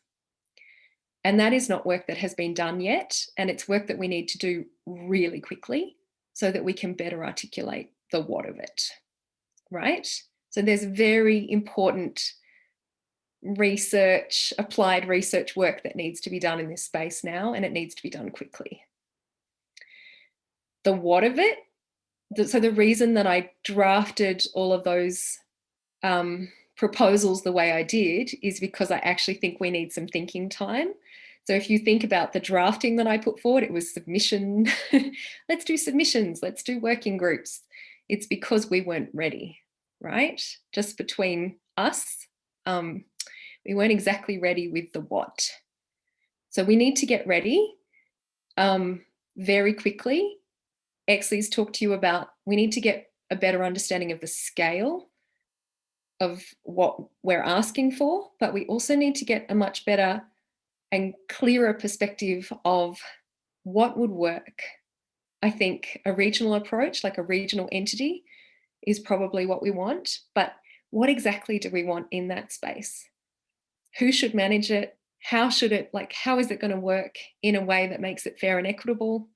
And that is not work that has been done yet, and it's work that we need to do really quickly so that we can better articulate the what of it, right? So there's very important research, applied research work that needs to be done in this space now, and it needs to be done quickly. The what of it, so the reason that I drafted all of those proposals the way I did is because I actually think we need some thinking time. So if you think about the drafting that I put forward, it was submission. Let's do submissions, let's do working groups. It's because we weren't ready, right? Just between us, we weren't exactly ready with the what. So we need to get ready very quickly. Exley's talked to you about, we need to get a better understanding of the scale of what we're asking for, but we also need to get a much better and clearer perspective of what would work. I think a regional approach, like a regional entity, is probably what we want, but what exactly do we want in that space? Who should manage it? How should it, how is it going to work in a way that makes it fair and equitable?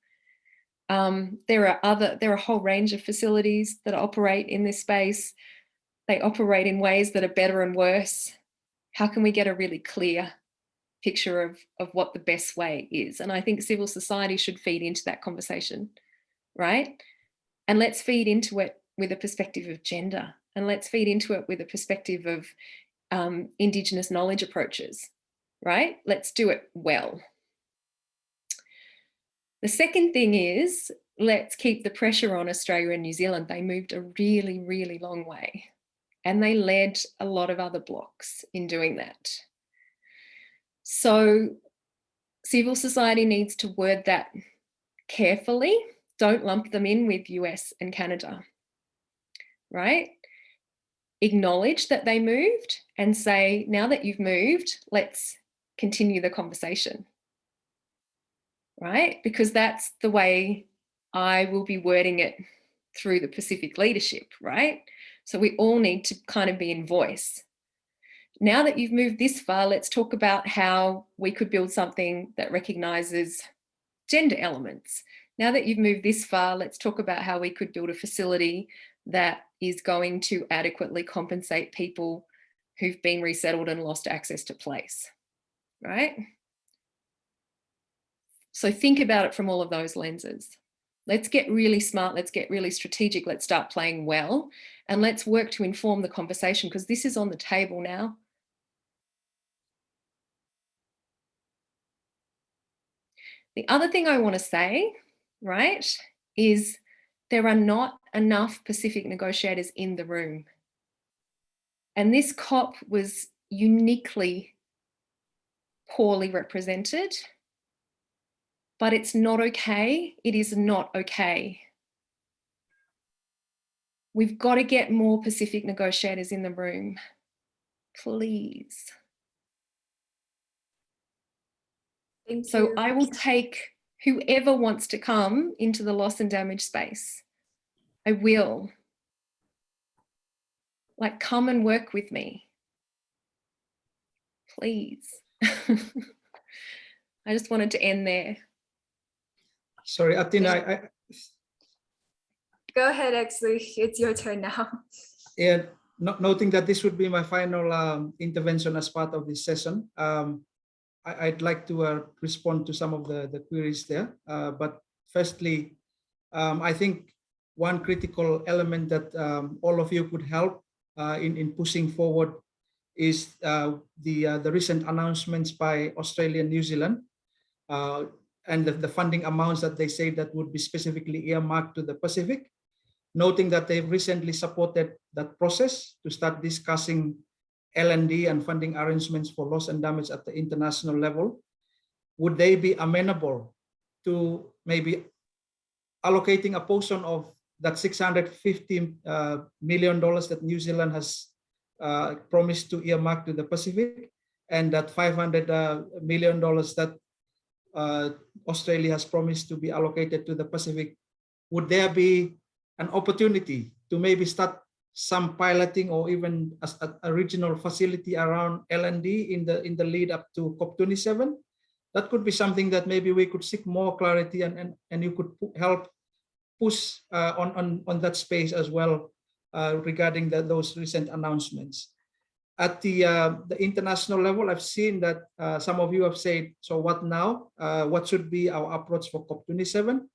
There are a whole range of facilities that operate in this space. They operate in ways that are better and worse. How can we get a really clear picture of what the best way is? And I think civil society should feed into that conversation, right? And let's feed into it with a perspective of gender, and let's feed into it with a perspective of Indigenous knowledge approaches, right? Let's do it well. The second thing is, let's keep the pressure on Australia and New Zealand. They moved a really, really long way, and they led a lot of other blocks in doing that. So civil society needs to word that carefully. Don't lump them in with US and Canada, right? Acknowledge that they moved and say, now that you've moved, let's continue the conversation, right? Because that's the way I will be wording it through the Pacific leadership, right? So we all need to kind of be in voice. Now that you've moved this far, let's talk about how we could build something that recognises gender elements. Now that you've moved this far, let's talk about how we could build a facility that is going to adequately compensate people who've been resettled and lost access to place, right? So think about it from all of those lenses. Let's get really smart, let's get really strategic, let's start playing well, and let's work to inform the conversation, because this is on the table now. The other thing I want to say, right, is there are not enough Pacific negotiators in the room. And this COP was uniquely poorly represented, but it's not okay. It is not okay. We've got to get more Pacific negotiators in the room, please. Thank So you. I will take whoever wants to come into the loss and damage space. I will. Like, come and work with me, please. I just wanted to end there. Sorry, Atina, Go ahead, Exley. It's your turn now. yeah, noting that this would be my final intervention as part of this session. I'd like to respond to some of the queries there. But firstly, I think one critical element that all of you could help in pushing forward is the recent announcements by Australia and New Zealand, and the funding amounts that they say that would be specifically earmarked to the Pacific, noting that they've recently supported that process to start discussing L&D and funding arrangements for loss and damage at the international level. Would they be amenable to maybe allocating a portion of that $650 million that New Zealand has promised to earmark to the Pacific, and that $500 million that Australia has promised to be allocated to the Pacific? Would there be an opportunity to maybe start some piloting or even a regional facility around L&D in the lead up to COP27? That could be something that maybe we could seek more clarity, and you could help push on that space as well regarding those recent announcements. At the international level, I've seen that some of you have said, so what now? What should be our approach for COP27?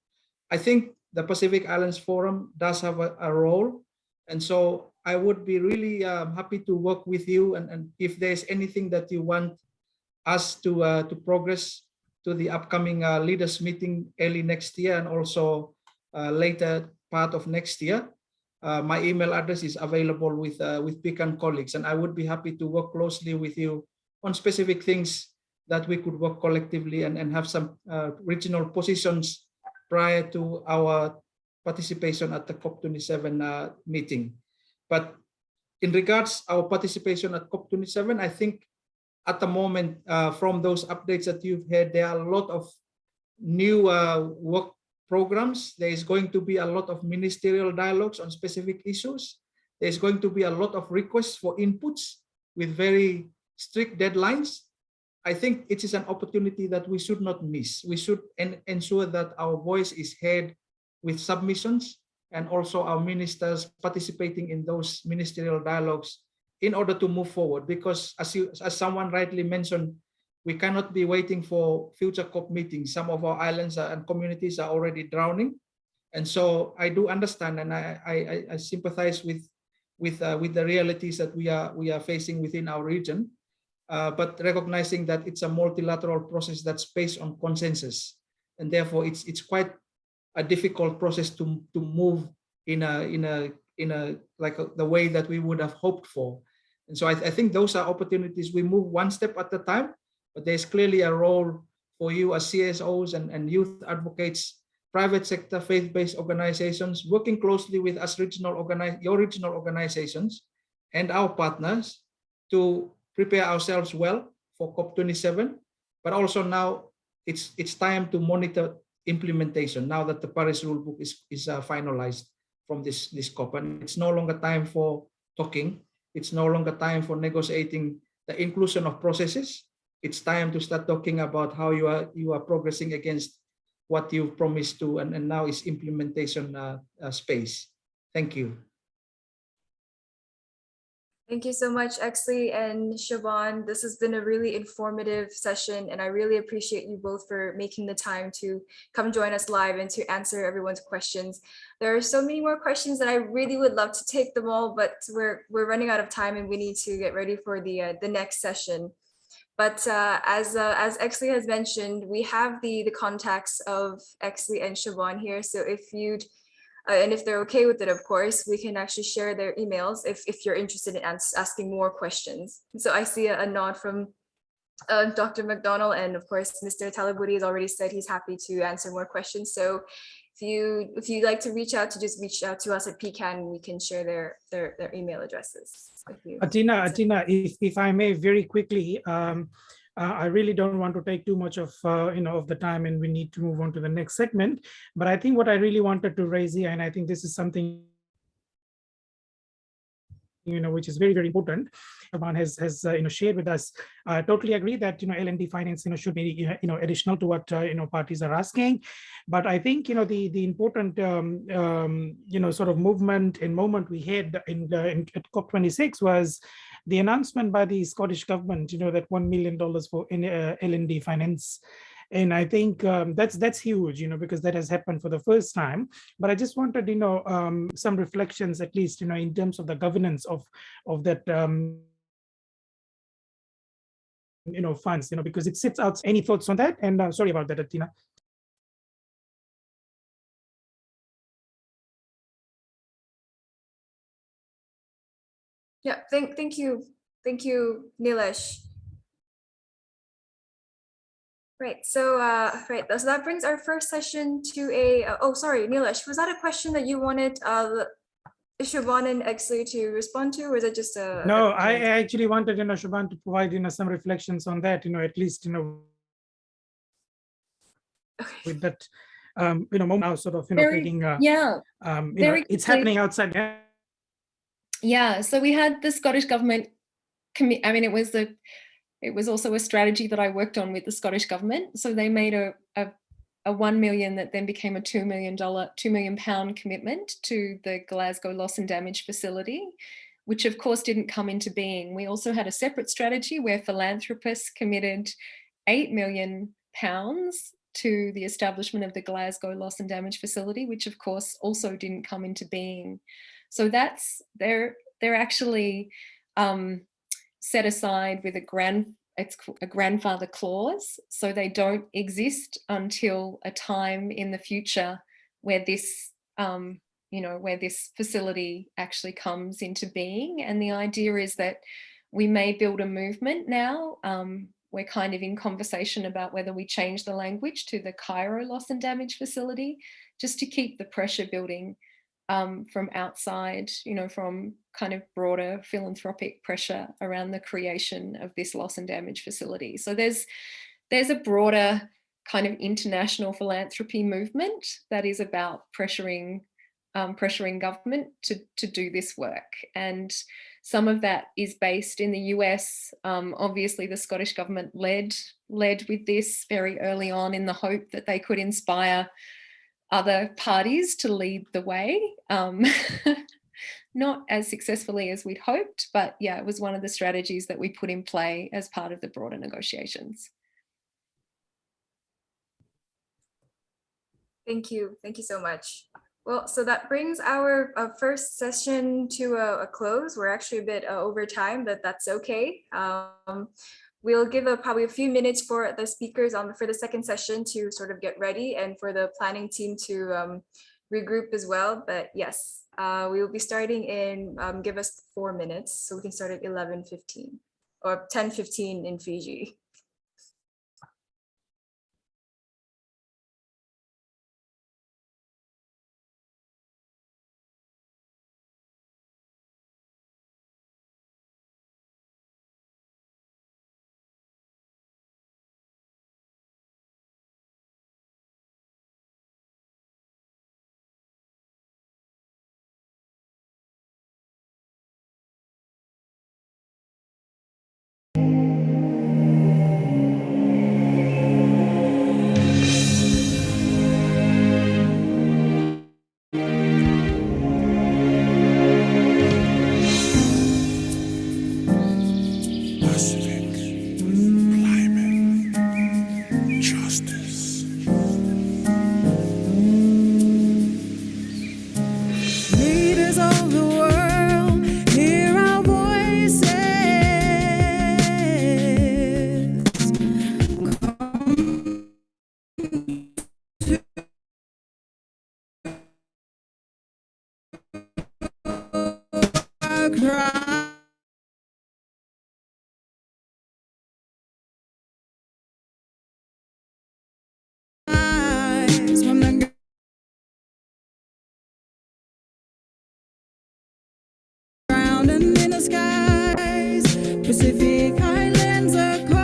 I think the Pacific Islands Forum does have a role. And so I would be really happy to work with you. And if there's anything that you want us to progress to the upcoming leaders meeting early next year and also later part of next year, my email address is available with PICAN colleagues, and I would be happy to work closely with you on specific things that we could work collectively and have some regional positions prior to our participation at the COP27 meeting. But in regards our participation at COP27, I think at the moment, from those updates that you've heard, there are a lot of new work programs. There is going to be a lot of ministerial dialogues on specific issues. There's going to be a lot of requests for inputs with very strict deadlines. I think it is an opportunity that we should not miss. We should ensure that our voice is heard with submissions, and also our ministers participating in those ministerial dialogues in order to move forward. Because as someone rightly mentioned, we cannot be waiting for future COP meetings. Some of our islands and communities are already drowning. And so I do understand, and I sympathize with the realities that we are facing within our region, but recognizing that it's a multilateral process that's based on consensus. And therefore it's quite a difficult process to move in a like the way that we would have hoped for. And so I think those are opportunities. We move one step at a time, but there's clearly a role for you as CSOs and youth advocates, private sector, faith-based organizations, working closely with us your regional organizations and our partners to prepare ourselves well for COP27. But also now it's time to monitor implementation now that the Paris rulebook is finalized from this COP. And it's no longer time for talking. It's no longer time for negotiating the inclusion of processes. It's time to start talking about how you are progressing against what you've promised to, and now is implementation space. Thank you. Thank you so much, Exley and Siobhan. This has been a really informative session, and I really appreciate you both for making the time to come join us live and to answer everyone's questions. There are so many more questions that I really would love to take them all, but we're running out of time and we need to get ready for the next session. But as Exley has mentioned, we have the contacts of Exley and Siobhan here. So if you'd and if they're okay with it, of course, we can actually share their emails if you're interested in asking more questions. So I see a nod from Dr. McDonald, and of course, Mr. Talaburi has already said he's happy to answer more questions. So if you'd like to reach out to us at PCAN, we can share their email addresses with you. Atina, if I may very quickly, I really don't want to take too much of of the time, and we need to move on to the next segment. But I think what I really wanted to raise here, and I think this is something which is very, very important, Siobhan has shared with us. I totally agree that L&D finance should be additional to what parties are asking. But I think the important sort of movement and moment we had at COP26 was the announcement by the Scottish government, that $1 million for L&D finance. And I think that's huge, because that has happened for the first time. But I just wanted, some reflections, at least, in terms of the governance of that, funds, because it sits out. Any thoughts on that? And sorry about that, Atina. Yeah, thank you, Nilesh. Right. So right. So that brings our first session to a. Oh, sorry, Nilesh. Was that a question that you wanted Siobhan and Exley to respond to, or is it just a? No, I actually wanted, Siobhan to provide, some reflections on that, at least, Okay. with that, moment now sort of, taking, it's happening outside. Yeah. Yeah. So we had the Scottish government. I mean, it was also a strategy that I worked on with the Scottish government. So they made a 1 million that then became a £2 million commitment to the Glasgow loss and damage facility, which of course didn't come into being. We also had a separate strategy where philanthropists committed £8 million to the establishment of the Glasgow loss and damage facility, which of course also didn't come into being. So they're actually set aside with it's a grandfather clause, so they don't exist until a time in the future where this where this facility actually comes into being. And the idea is that we may build a movement now. We're kind of in conversation about whether we change the language to the Cairo loss and damage facility, just to keep the pressure building from outside, from kind of broader philanthropic pressure around the creation of this loss and damage facility. So there's a broader kind of international philanthropy movement that is about pressuring government to do this work. And some of that is based in the US. Obviously, the Scottish government led with this very early on in the hope that they could inspire other parties to lead the way. Not as successfully as we'd hoped, but yeah, it was one of the strategies that we put in play as part of the broader negotiations. Thank you so much. Well, so that brings our first session to a close. We're actually a bit over time, but that's okay. We'll give probably a few minutes for the speakers for the second session to sort of get ready, and for the planning team to regroup as well. But yes, we will be starting in, give us 4 minutes, so we can start at 11:15 or 10:15 in Fiji. Pacific Islands are calling.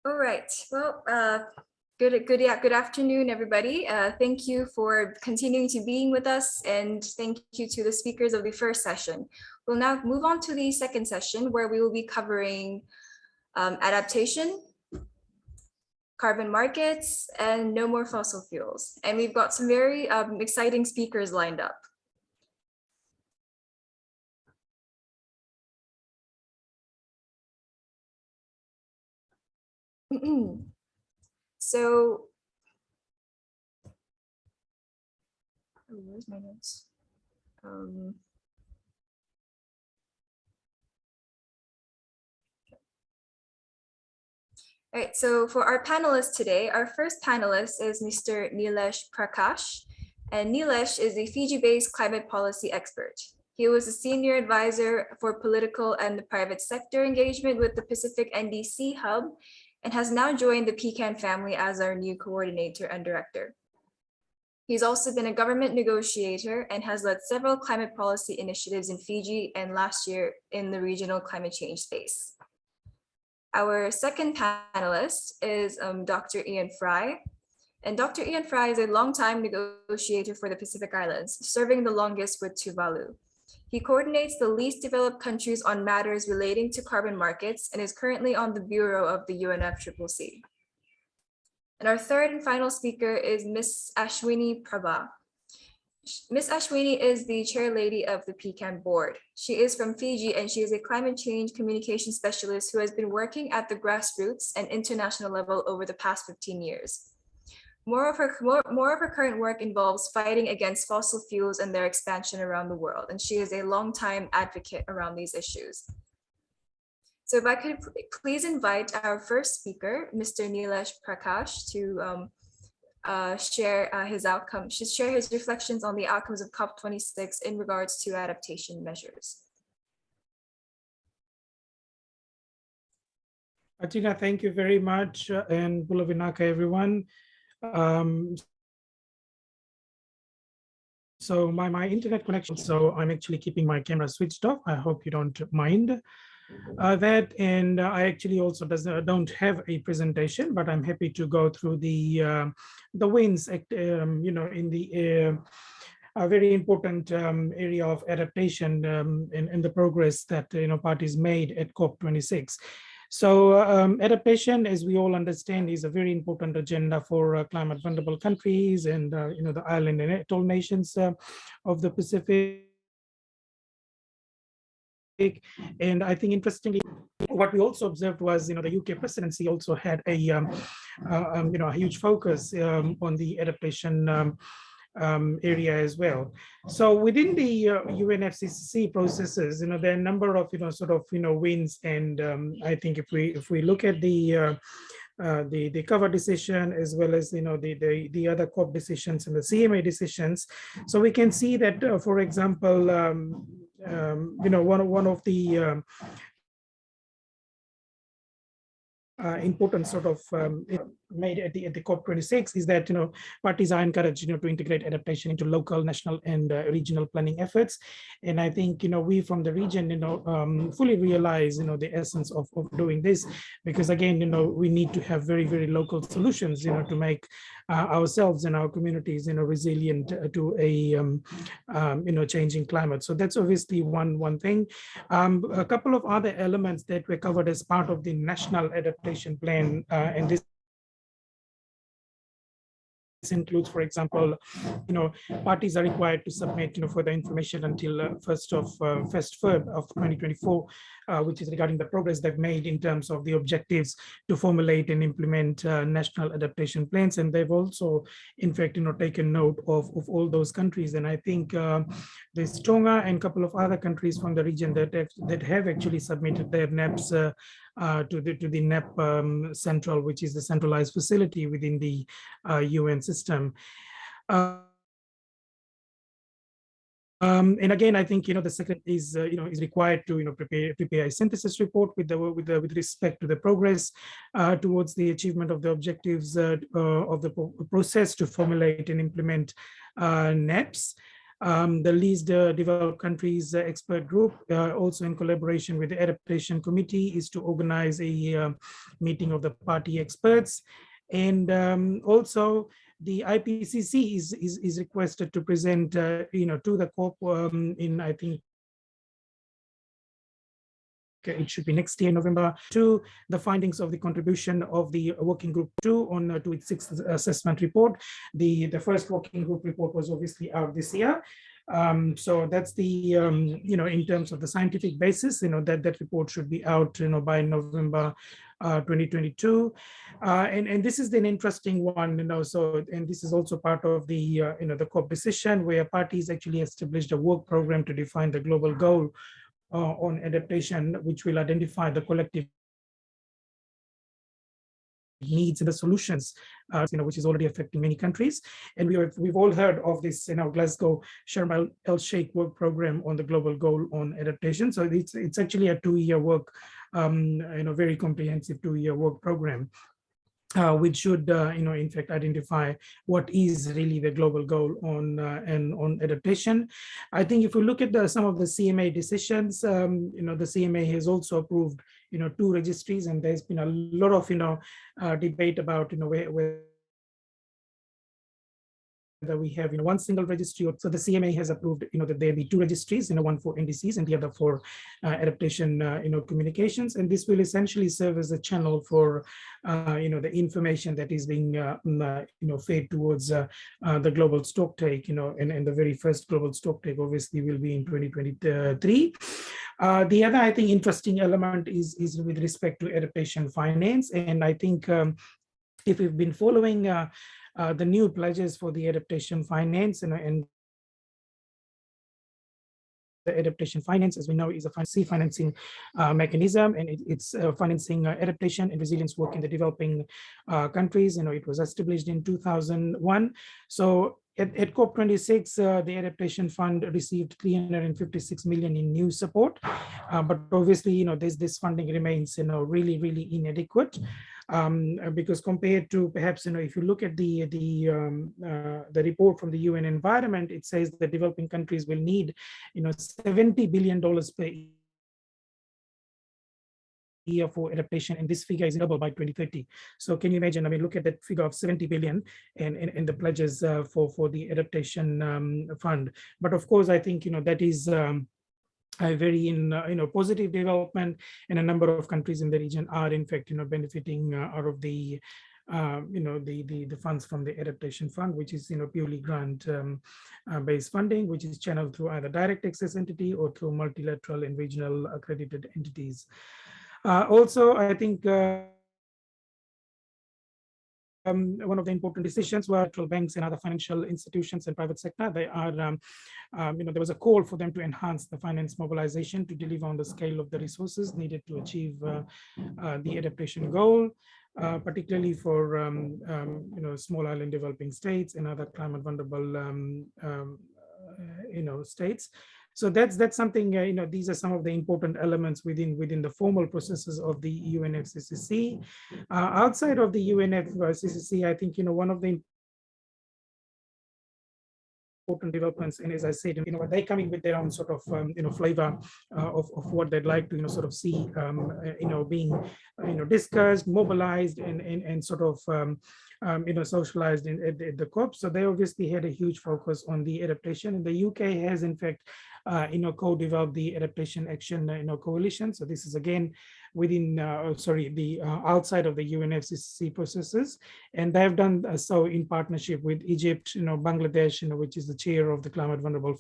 All right. Well, good afternoon, everybody. Thank you for continuing to being with us, and thank you to the speakers of the first session. We'll now move on to the second session, where we will be covering adaptation, carbon markets, and no more fossil fuels. And we've got some very exciting speakers lined up. So, where's my notes? All right, so for our panelists today, our first panelist is Mr. Nilesh Prakash, and Nilesh is a Fiji-based climate policy expert. He was a senior advisor for political and the private sector engagement with the Pacific NDC Hub, and has now joined the PCAN family as our new coordinator and director. He's also been a government negotiator and has led several climate policy initiatives in Fiji and last year in the regional climate change space. Our second panelist is Dr. Ian Fry. And Dr. Ian Fry is a longtime negotiator for the Pacific Islands, serving the longest with Tuvalu. He coordinates the least developed countries on matters relating to carbon markets and is currently on the bureau of the UNFCCC. And our third and final speaker is Ms. Ashwini Prabha. Ms. Ashwini is the chair lady of the PCAN board. She is from Fiji and she is a climate change communication specialist who has been working at the grassroots and international level over the past 15 years. More of her current work involves fighting against fossil fuels and their expansion around the world, and she is a longtime advocate around these issues. So if I could please invite our first speaker, Mr. Nilesh Prakash, to share his reflections on the outcomes of COP26 in regards to adaptation measures. Atina, thank you very much, and Bulavinaka, everyone. So my internet connection, so I'm actually keeping my camera switched off. I hope you don't mind that. And I actually also don't have a presentation, but I'm happy to go through the wins, in the a very important area of adaptation and the progress that parties made at COP26. So adaptation, as we all understand, is a very important agenda for climate vulnerable countries and the island and atoll nations of the Pacific. And I think interestingly, what we also observed was, the UK presidency also had a huge focus on the adaptation area as well. So within the UNFCCC processes, there are a number of wins, and I think if we look at the cover decision as well as the other COP decisions and the CMA decisions, so we can see that for example, one of the important made at the COP26 is that parties are encouraged to integrate adaptation into local, national, and regional planning efforts. And I think we from the region fully realize the essence of doing this, because again we need to have very, very local solutions to make ourselves and our communities resilient to a changing climate. So that's obviously one thing. A couple of other elements that were covered as part of the national adaptation plan, and this includes, for example, parties are required to submit, further information until 1st Feb of 2024, which is regarding the progress they've made in terms of the objectives to formulate and implement national adaptation plans. And they've also, in fact, taken note of all those countries. And I think there's Tonga and a couple of other countries from the region that have actually submitted their NAPs to the NAP Central, which is the centralized facility within the UN system. And again, I think the second is is required to prepare a synthesis report with respect to the progress towards the achievement of the objectives of the process to formulate and implement NAPs. The least developed countries expert group, also in collaboration with the adaptation committee, is to organize a meeting of the party experts. And also the IPCC is requested to present, to the COP in, I think, it should be next year, November, to the findings of the contribution of the working group 2 on to its 6th assessment report. The first working group report was obviously out this year. So that's the, in terms of the scientific basis, that report should be out, by November 2022. And this is an interesting one, so, and this is also part of the, the COP decision, where parties actually established a work program to define the global goal on adaptation, which will identify the collective needs and the solutions, which is already affecting many countries. And we've all heard of this, Glasgow Sharm el-Sheikh work program on the global goal on adaptation. So it's actually a 2-year work, very comprehensive 2-year work program. Which should, in fact, identify what is really the global goal on and on adaptation. I think if we look at some of the CMA decisions, the CMA has also approved, 2 registries, and there's been a lot of, debate about, whether we have one single registry. So the CMA has approved that there be 2 registries, one for NDCs and the other for adaptation communications, and this will essentially serve as a channel for the information that is being fed towards the global stocktake, and the very first global stocktake obviously will be in 2023. The other, I think, interesting element is with respect to adaptation finance, and I think if we've been following the new pledges for the adaptation finance, and the adaptation finance, as we know, is a financing mechanism, and it's financing adaptation and resilience work in the developing countries. It was established in 2001. So at COP26, the Adaptation Fund received 356 million in new support, but obviously, this funding remains, really, really inadequate. Because compared to perhaps, if you look at the report from the UN Environment, it says that developing countries will need, $70 billion per year for adaptation, and this figure is double by 2030. So can you imagine? I mean, look at that figure of 70 billion and the pledges for the adaptation fund. But of course, I think that is a very positive development, and a number of countries in the region are in fact benefiting out of the the funds from the adaptation fund, which is purely grant based funding, which is channeled through either direct access entity or through multilateral and regional accredited entities. Also, I think one of the important decisions were central banks and other financial institutions and private sector. They are, there was a call for them to enhance the finance mobilization to deliver on the scale of the resources needed to achieve the adaptation goal, particularly for small island developing states and other climate vulnerable states. So that's something, these are some of the important elements within the formal processes of the UNFCCC. Outside of the UNFCCC, I think, one of the important developments, and as I said, they come in with their own sort of flavor of what they'd like to sort of see being discussed, mobilized, and sort of socialized at the COP. So they obviously had a huge focus on the adaptation, and the UK has in fact co-developed the Adaptation Action Coalition. So this is again within outside of the UNFCCC processes, and they have done so in partnership with Egypt, Bangladesh, which is the chair of the Climate Vulnerable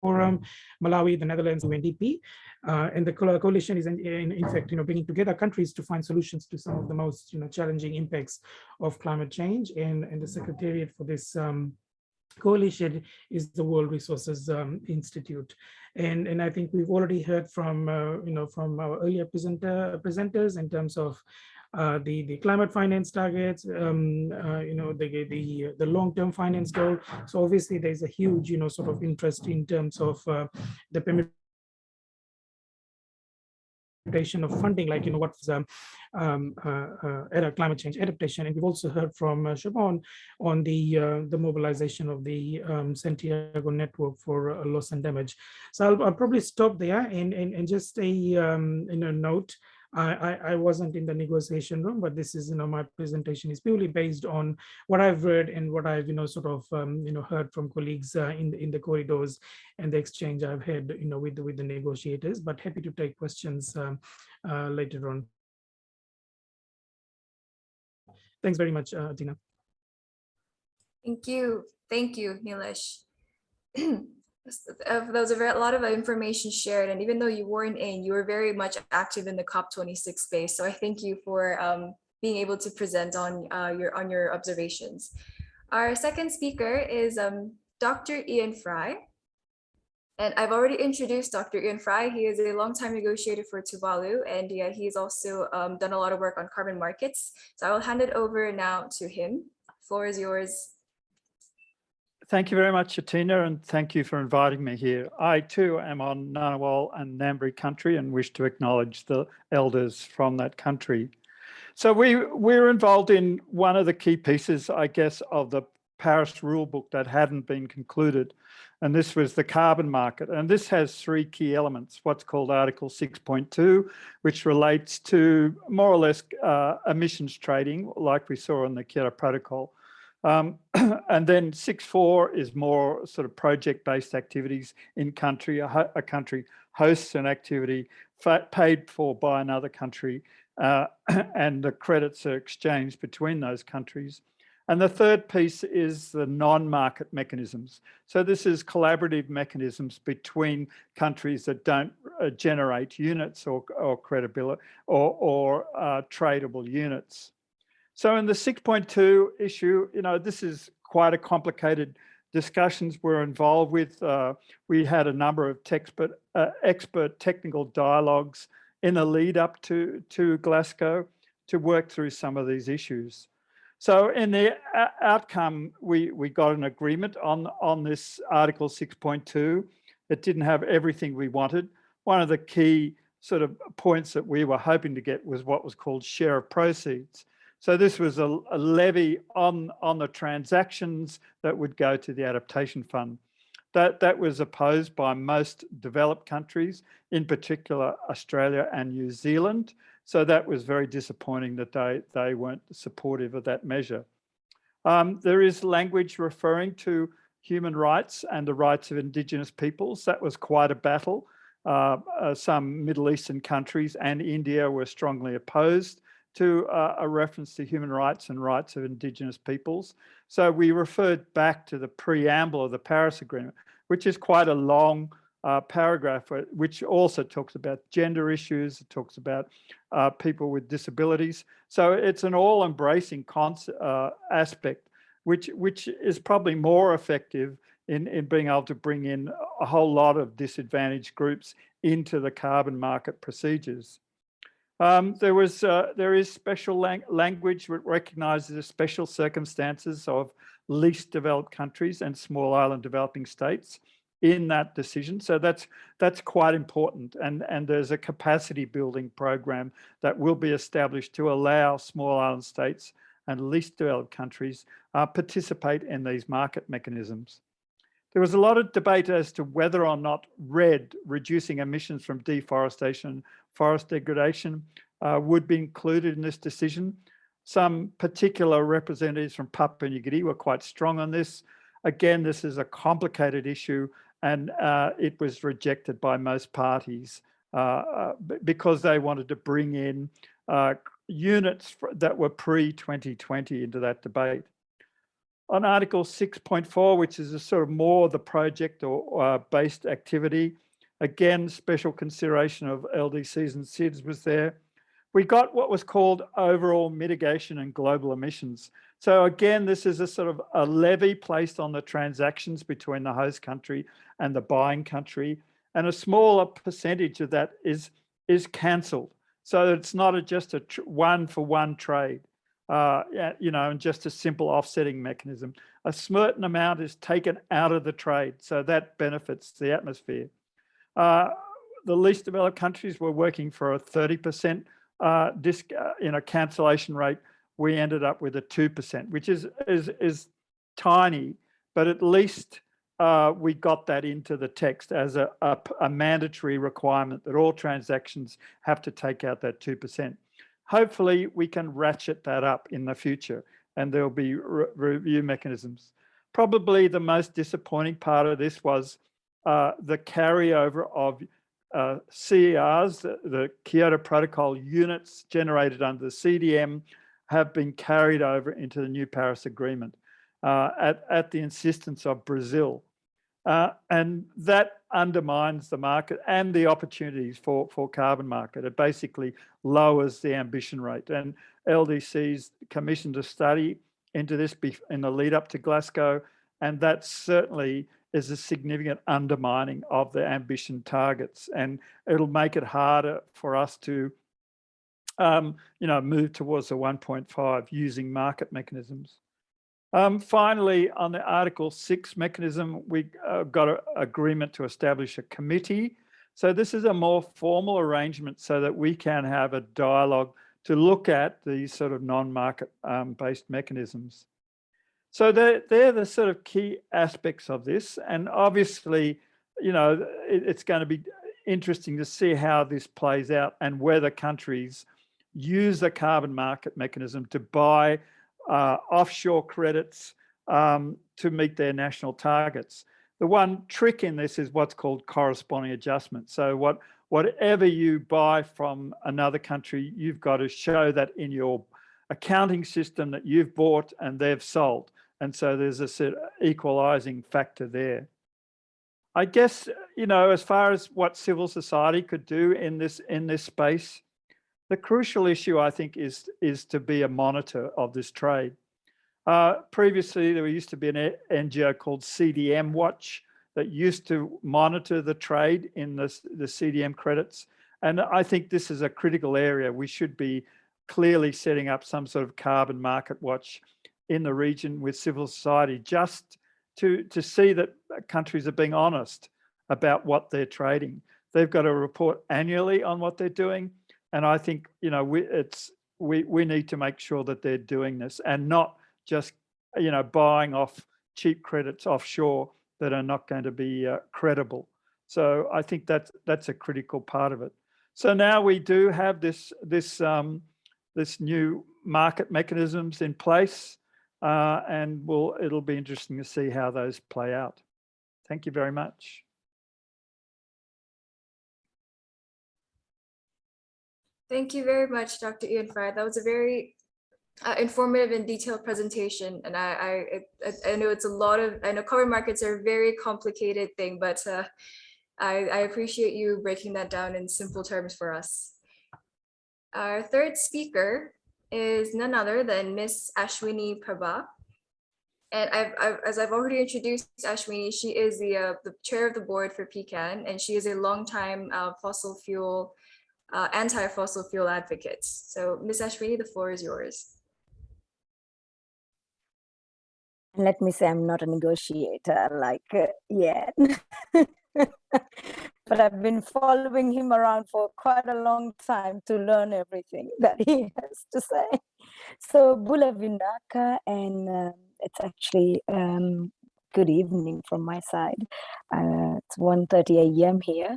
Forum, Malawi, the Netherlands, UNDP, and the coalition is in fact bringing together countries to find solutions to some of the most challenging impacts of climate change, and the secretariat for this coalition is the World Resources Institute, and I think we've already heard from from our earlier presenters in terms of the climate finance targets, the long-term finance goal. So obviously there's a huge sort of interest in terms of the adaptation of funding, like what's climate change adaptation, and we've also heard from Siobhan on the mobilization of the Santiago Network for loss and damage. So I'll probably stop there and just a note. I wasn't in the negotiation room, but this is my presentation is purely based on what I've read and what I've sort of heard from colleagues in the corridors and the exchange I've had with the negotiators. But happy to take questions later on. Thanks very much, Tina. Thank you, Nilesh. Those are a lot of information shared, and even though you weren't in, you were very much active in the COP26 space. So I thank you for being able to present on your observations. Our second speaker is Dr. Ian Fry. And I've already introduced Dr. Ian Fry. He is a longtime negotiator for Tuvalu, and he's also done a lot of work on carbon markets. So I will hand it over now to him. Floor is yours. Thank you very much, Atina, and thank you for inviting me here. I too am on Ngunnawal and Ngambri country and wish to acknowledge the elders from that country. So we're involved in one of the key pieces, I guess, of the Paris rule book that hadn't been concluded, and this was the carbon market. And this has three key elements, what's called Article 6.2, which relates to more or less emissions trading, like we saw in the Kyoto Protocol. And then 6.4 is more sort of project-based activities in country. A country hosts an activity paid for by another country, and the credits are exchanged between those countries. And the third piece is the non-market mechanisms. So this is collaborative mechanisms between countries that don't generate units or credibility or tradable units. So in the 6.2 issue, this is quite a complicated discussions we're involved with. We had a number of expert technical dialogues in the lead up to Glasgow to work through some of these issues. So in the outcome, we got an agreement on this Article 6.2. It didn't have everything we wanted. One of the key sort of points that we were hoping to get was what was called share of proceeds. So this was a levy on the transactions that would go to the adaptation fund. That was opposed by most developed countries, in particular Australia and New Zealand. So that was very disappointing that they weren't supportive of that measure. There is language referring to human rights and the rights of Indigenous peoples. That was quite a battle. Some Middle Eastern countries and India were strongly opposed to a reference to human rights and rights of Indigenous peoples. So we referred back to the preamble of the Paris Agreement, which is quite a long paragraph, which also talks about gender issues, it talks about people with disabilities. So it's an all-embracing aspect, which is probably more effective in being able to bring in a whole lot of disadvantaged groups into the carbon market procedures. There is special language that recognises the special circumstances of least developed countries and small island developing states in that decision. So that's quite important. And there's a capacity building program that will be established to allow small island states and least developed countries participate in these market mechanisms. There was a lot of debate as to whether or not RED, reducing emissions from deforestation, forest degradation, would be included in this decision. Some particular representatives from Papua New Guinea were quite strong on this. Again, this is a complicated issue, and it was rejected by most parties because they wanted to bring in units that were pre-2020 into that debate. On Article 6.4, which is a sort of more the project or based activity, again, special consideration of LDCs and SIDS was there. We got what was called overall mitigation and global emissions. So again, this is a sort of a levy placed on the transactions between the host country and the buying country, and a smaller percentage of that is cancelled. So it's not just a one-for-one trade. And just a simple offsetting mechanism. A certain amount is taken out of the trade, so that benefits the atmosphere. least developed countries were working for a 30% cancellation rate. We ended up with a 2%, which is tiny, but at least we got that into the text as a mandatory requirement that all transactions have to take out that 2%. Hopefully we can ratchet that up in the future, and there'll be review mechanisms. Probably the most disappointing part of this was the carryover of CERs, the Kyoto Protocol units generated under the CDM, have been carried over into the new Paris Agreement at the insistence of Brazil. And that undermines the market and the opportunities for carbon market. It basically lowers the ambition rate. And LDC's commissioned a study into this in the lead up to Glasgow, and that certainly is a significant undermining of the ambition targets, and it'll make it harder for us to move towards the 1.5 using market mechanisms. Finally, on the Article 6 mechanism, we got an agreement to establish a committee. So this is a more formal arrangement so that we can have a dialogue to look at these sort of non-market based mechanisms. So they're the sort of key aspects of this. And obviously, it's going to be interesting to see how this plays out and whether countries use the carbon market mechanism to buy offshore credits to meet their national targets. The one trick in this is what's called corresponding adjustment. So whatever you buy from another country, you've got to show that in your accounting system that you've bought and they've sold. And so there's a sort of equalizing factor there. I guess, as far as what civil society could do in this space, the crucial issue, I think, is to be a monitor of this trade. Previously, there used to be an NGO called CDM Watch that used to monitor the trade in the CDM credits. And I think this is a critical area. We should be clearly setting up some sort of carbon market watch in the region with civil society, just to see that countries are being honest about what they're trading. They've got to report annually on what they're doing. And I think, we need to make sure that they're doing this and not just, buying off cheap credits offshore that are not going to be credible. So I think that's a critical part of it. So now we do have this new market mechanisms in place, and it'll be interesting to see how those play out. Thank you very much. Thank you very much, Dr. Ian Fryer. That was a very informative and detailed presentation. And I know I know carbon markets are a very complicated thing, but I appreciate you breaking that down in simple terms for us. Our third speaker is none other than Miss Ashwini Prabha. And as I've already introduced Ashwini, she is the chair of the board for PCAN, and she is a longtime anti-fossil fuel advocate. So Ms. Ashwini, the floor is yours. Let me say I'm not a negotiator yet, but I've been following him around for quite a long time to learn everything that he has to say. So Bula Vinaka, and it's actually good evening from my side. It's 1:30 a.m. here,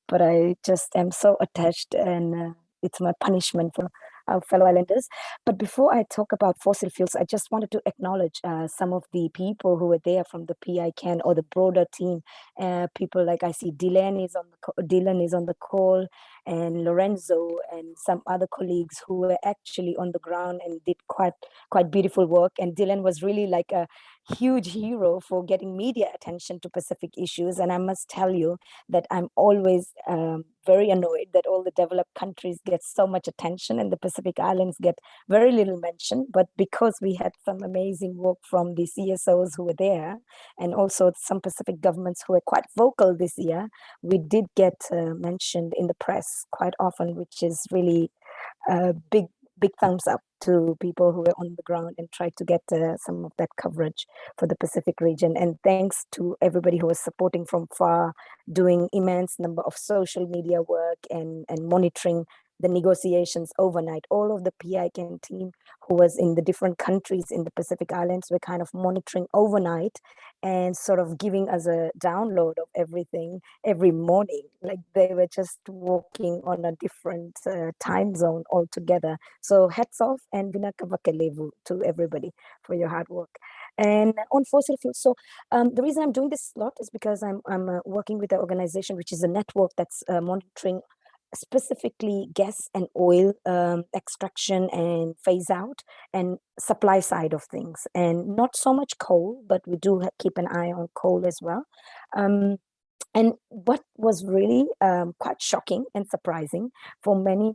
but I just am so attached, and it's my punishment for our fellow islanders. But before I talk about fossil fuels, I just wanted to acknowledge some of the people who were there from the PICAN or the broader team. People like I see Dylan is on the call, and Lorenzo and some other colleagues who were actually on the ground and did quite beautiful work. And Dylan was really like a huge hero for getting media attention to Pacific issues. And I must tell you that I'm always very annoyed that all the developed countries get so much attention and the Pacific Islands get very little mention. But because we had some amazing work from the CSOs who were there, and also some Pacific governments who were quite vocal this year, we did get mentioned in the press quite often, which is really a big big thumbs up to people who were on the ground and tried to get some of that coverage for the Pacific region. And thanks to everybody who was supporting from far, doing immense number of social media work and monitoring the negotiations overnight. All of the PICAN team who was in the different countries in the Pacific Islands were kind of monitoring overnight and sort of giving us a download of everything every morning. Like they were just walking on a different time zone altogether. So hats off and vinaka vakalevu to everybody for your hard work. And on fossil fuels, so the reason I'm doing this slot is because I'm working with an organization which is a network that's monitoring specifically gas and oil extraction and phase out and supply side of things, and not so much coal, but we do keep an eye on coal as well. And what was really quite shocking and surprising for many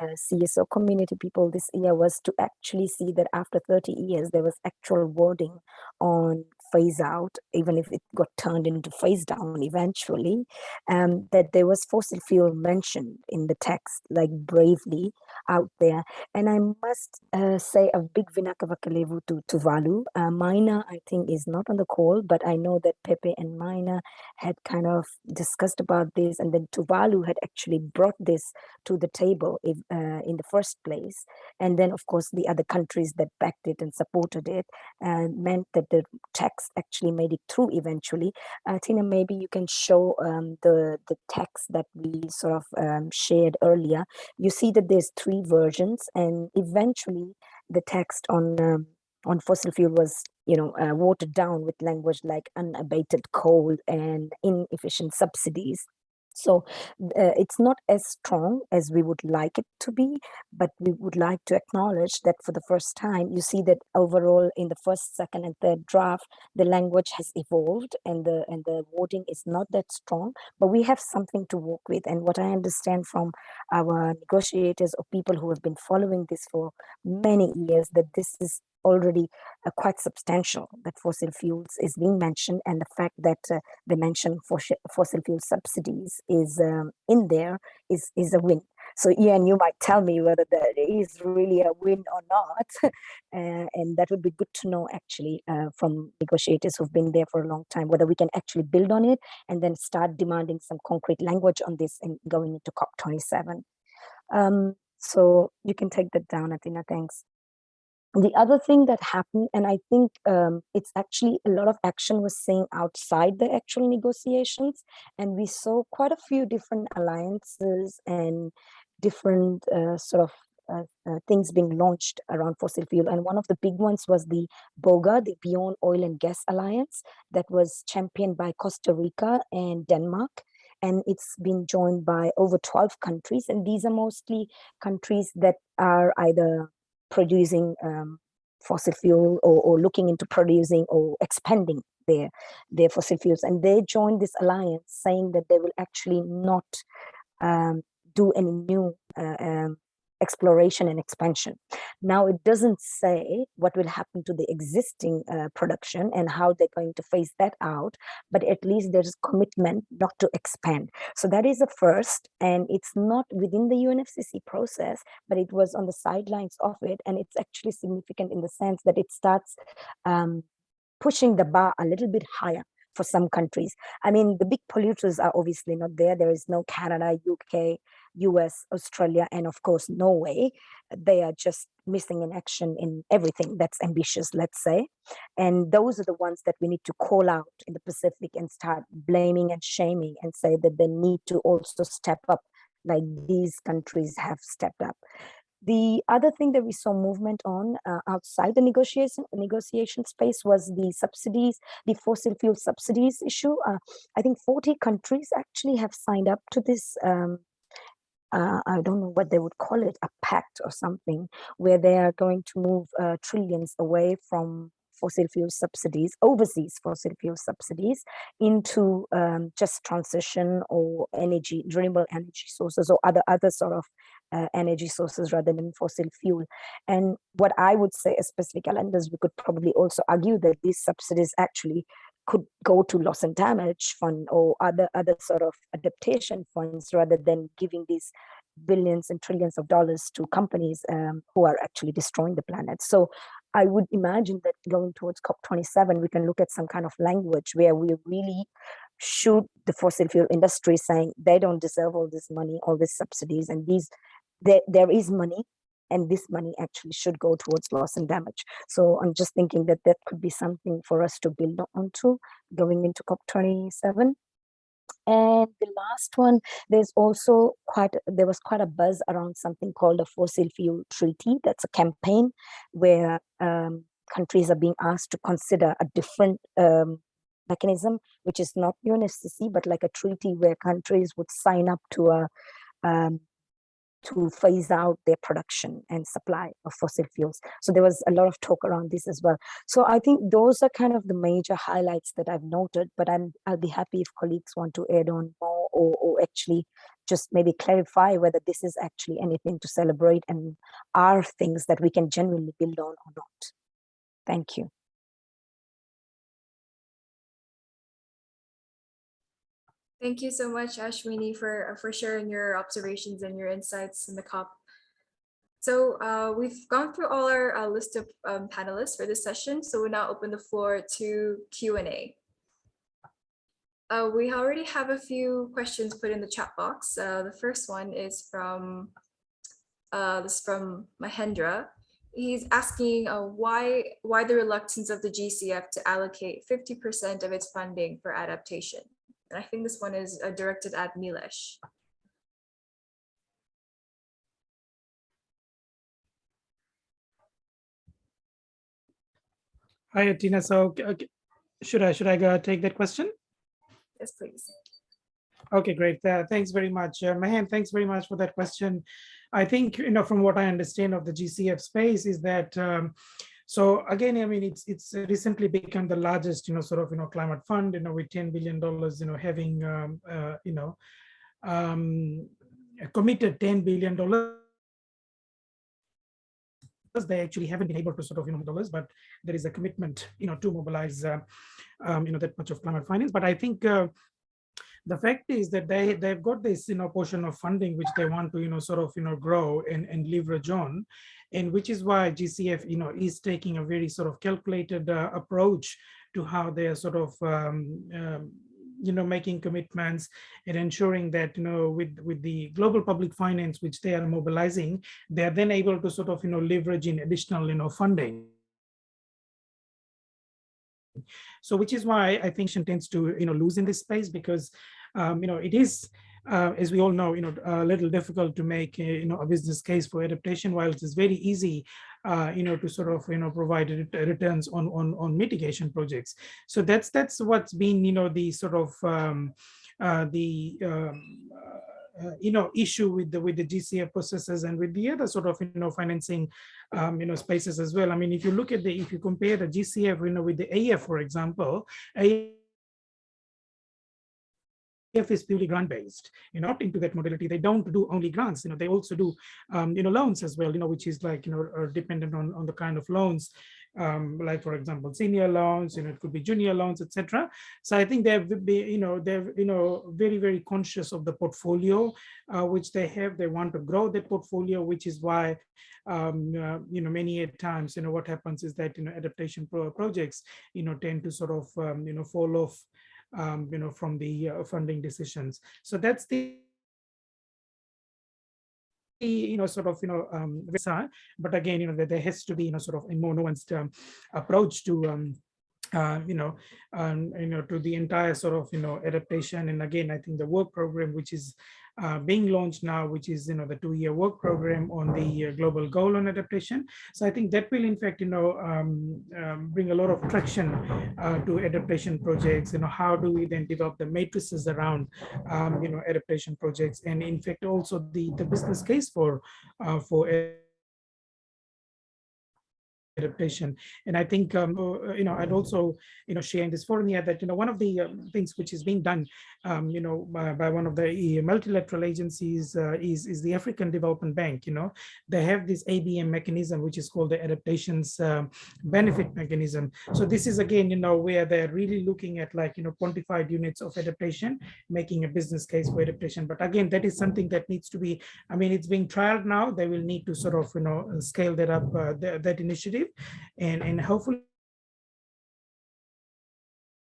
CSO community people this year was to actually see that after 30 years, there was actual wording on phase out, even if it got turned into phase down eventually, that there was fossil fuel mentioned in the text, like bravely out there. And I must say a big vinaka vakalevu to Tuvalu. Maina, I think, is not on the call, but I know that Pepe and Maina had kind of discussed about this, and then Tuvalu had actually brought this to the table in the first place. And then, of course, the other countries that backed it and supported it meant that the text actually made it through eventually. Tina, maybe you can show the text that we sort of shared earlier. You see that there's 3 versions, and eventually the text on fossil fuel was, watered down with language like unabated coal and inefficient subsidies. So it's not as strong as we would like it to be, but we would like to acknowledge that for the first time, you see that overall in the first, second, and third draft, the language has evolved and the wording is not that strong, but we have something to work with. And what I understand from our negotiators or people who have been following this for many years, that this is already quite substantial, that fossil fuels is being mentioned, and the fact that the mention for fossil fuel subsidies is in there is a win. So Ian, you might tell me whether that is really a win or not, and that would be good to know actually from negotiators who've been there for a long time, whether we can actually build on it and then start demanding some concrete language on this and going into COP27. So you can take that down, Athena, thanks. The other thing that happened, and I think it's actually a lot of action was seen outside the actual negotiations, and we saw quite a few different alliances and different things being launched around fossil fuel. And one of the big ones was the BOGA, the Beyond Oil and Gas Alliance, that was championed by Costa Rica and Denmark. And it's been joined by over 12 countries. And these are mostly countries that are either producing fossil fuel or looking into producing or expanding their fossil fuels. And they joined this alliance saying that they will actually not do any new exploration and expansion. Now, it doesn't say what will happen to the existing production and how they're going to phase that out, but at least there's commitment not to expand. So that is a first, and it's not within the UNFCCC process, but it was on the sidelines of it, and it's actually significant in the sense that it starts pushing the bar a little bit higher for some countries. I mean, the big polluters are obviously not there. There is no Canada, UK, US, Australia, and of course, Norway. They are just missing in action in everything that's ambitious, let's say. And those are the ones that we need to call out in the Pacific and start blaming and shaming and say that they need to also step up like these countries have stepped up. The other thing that we saw movement on outside the negotiation space was the subsidies, the fossil fuel subsidies issue. I think 40 countries actually have signed up to this. I don't know what they would call it, a pact or something, where they are going to move trillions away from fossil fuel subsidies, overseas fossil fuel subsidies, into just transition or energy, renewable energy sources or other sort of energy sources rather than fossil fuel. And what I would say as Pacific Islanders, we could probably also argue that these subsidies actually could go to loss and damage fund or other sort of adaptation funds rather than giving these billions and trillions of dollars to companies who are actually destroying the planet. So I would imagine that going towards COP27, we can look at some kind of language where we really shoot the fossil fuel industry, saying they don't deserve all this money, all these subsidies, and there is money, and this money actually should go towards loss and damage. So I'm just thinking that that could be something for us to build onto going into COP27. And the last one, there was quite a buzz around something called a fossil fuel treaty. That's a campaign where countries are being asked to consider a different mechanism, which is not UNFCCC, but like a treaty where countries would sign up to phase out their production and supply of fossil fuels. So there was a lot of talk around this as well. So I think those are kind of the major highlights that I've noted, but I'll be happy if colleagues want to add on more or actually just maybe clarify whether this is actually anything to celebrate and are things that we can genuinely build on or not. Thank you. Thank you so much, Ashwini, for sharing your observations and your insights in the COP. So we've gone through all our list of panelists for this session. So we now open the floor to Q&A. We already have a few questions put in the chat box. The first one is from Mahendra. He's asking why the reluctance of the GCF to allocate 50% of its funding for adaptation. And I think this one is directed at Nilesh. Hi, Tina. So should I go take that question? Yes, please. Okay, great. Thanks very much. Mahan, thanks very much for that question. I think, from what I understand of the GCF space is that, so again, I mean, it's recently become the largest, climate fund, with $10 billion, having, committed $10 billion. They actually haven't been able to dollars, but there is a commitment, to mobilize, that much of climate finance. But I think the fact is that they've got this, portion of funding which they want to, grow and leverage on, and which is why GCF, is taking a very calculated approach to how they are making commitments and ensuring that, with the global public finance which they are mobilizing, they are then able to leverage in additional, funding. So which is why I think it tends to lose in this space, because it is as we all know, a little difficult to make a business case for adaptation, while it is very easy to provide returns on mitigation projects. So that's what's been the issue with the GCF processes and with the other financing spaces as well. I mean, if you look at if you compare the GCF with the AF, for example, AF is purely grant-based, not into that modality. They don't do only grants, they also do loans as well, which is like dependent on the kind of loans, like for example senior loans, it could be junior loans, etc. So I think they're very, very conscious of the portfolio which they have. They want to grow that portfolio, which is why many times what happens is that adaptation projects tend to fall off from the funding decisions. So that's the but again, there has to be a more nuanced approach to to the entire adaptation. And again, I think the work program which is being launched now, which is the 2-year work program on the global goal on adaptation. So I think that will in fact bring a lot of traction to adaptation projects. How do we then develop the matrices around adaptation projects, and in fact also the business case for adaptation. And I think, I'd also, share in this forum here that, one of the things which is being done, by one of the multilateral agencies is the African Development Bank. They have this ABM mechanism, which is called the Adaptations Benefit Mechanism. So this is again, where they're really looking at quantified units of adaptation, making a business case for adaptation. But again, that is something that needs to be, it's being trialed now. They will need to sort of, scale that up, that initiative, and hopefully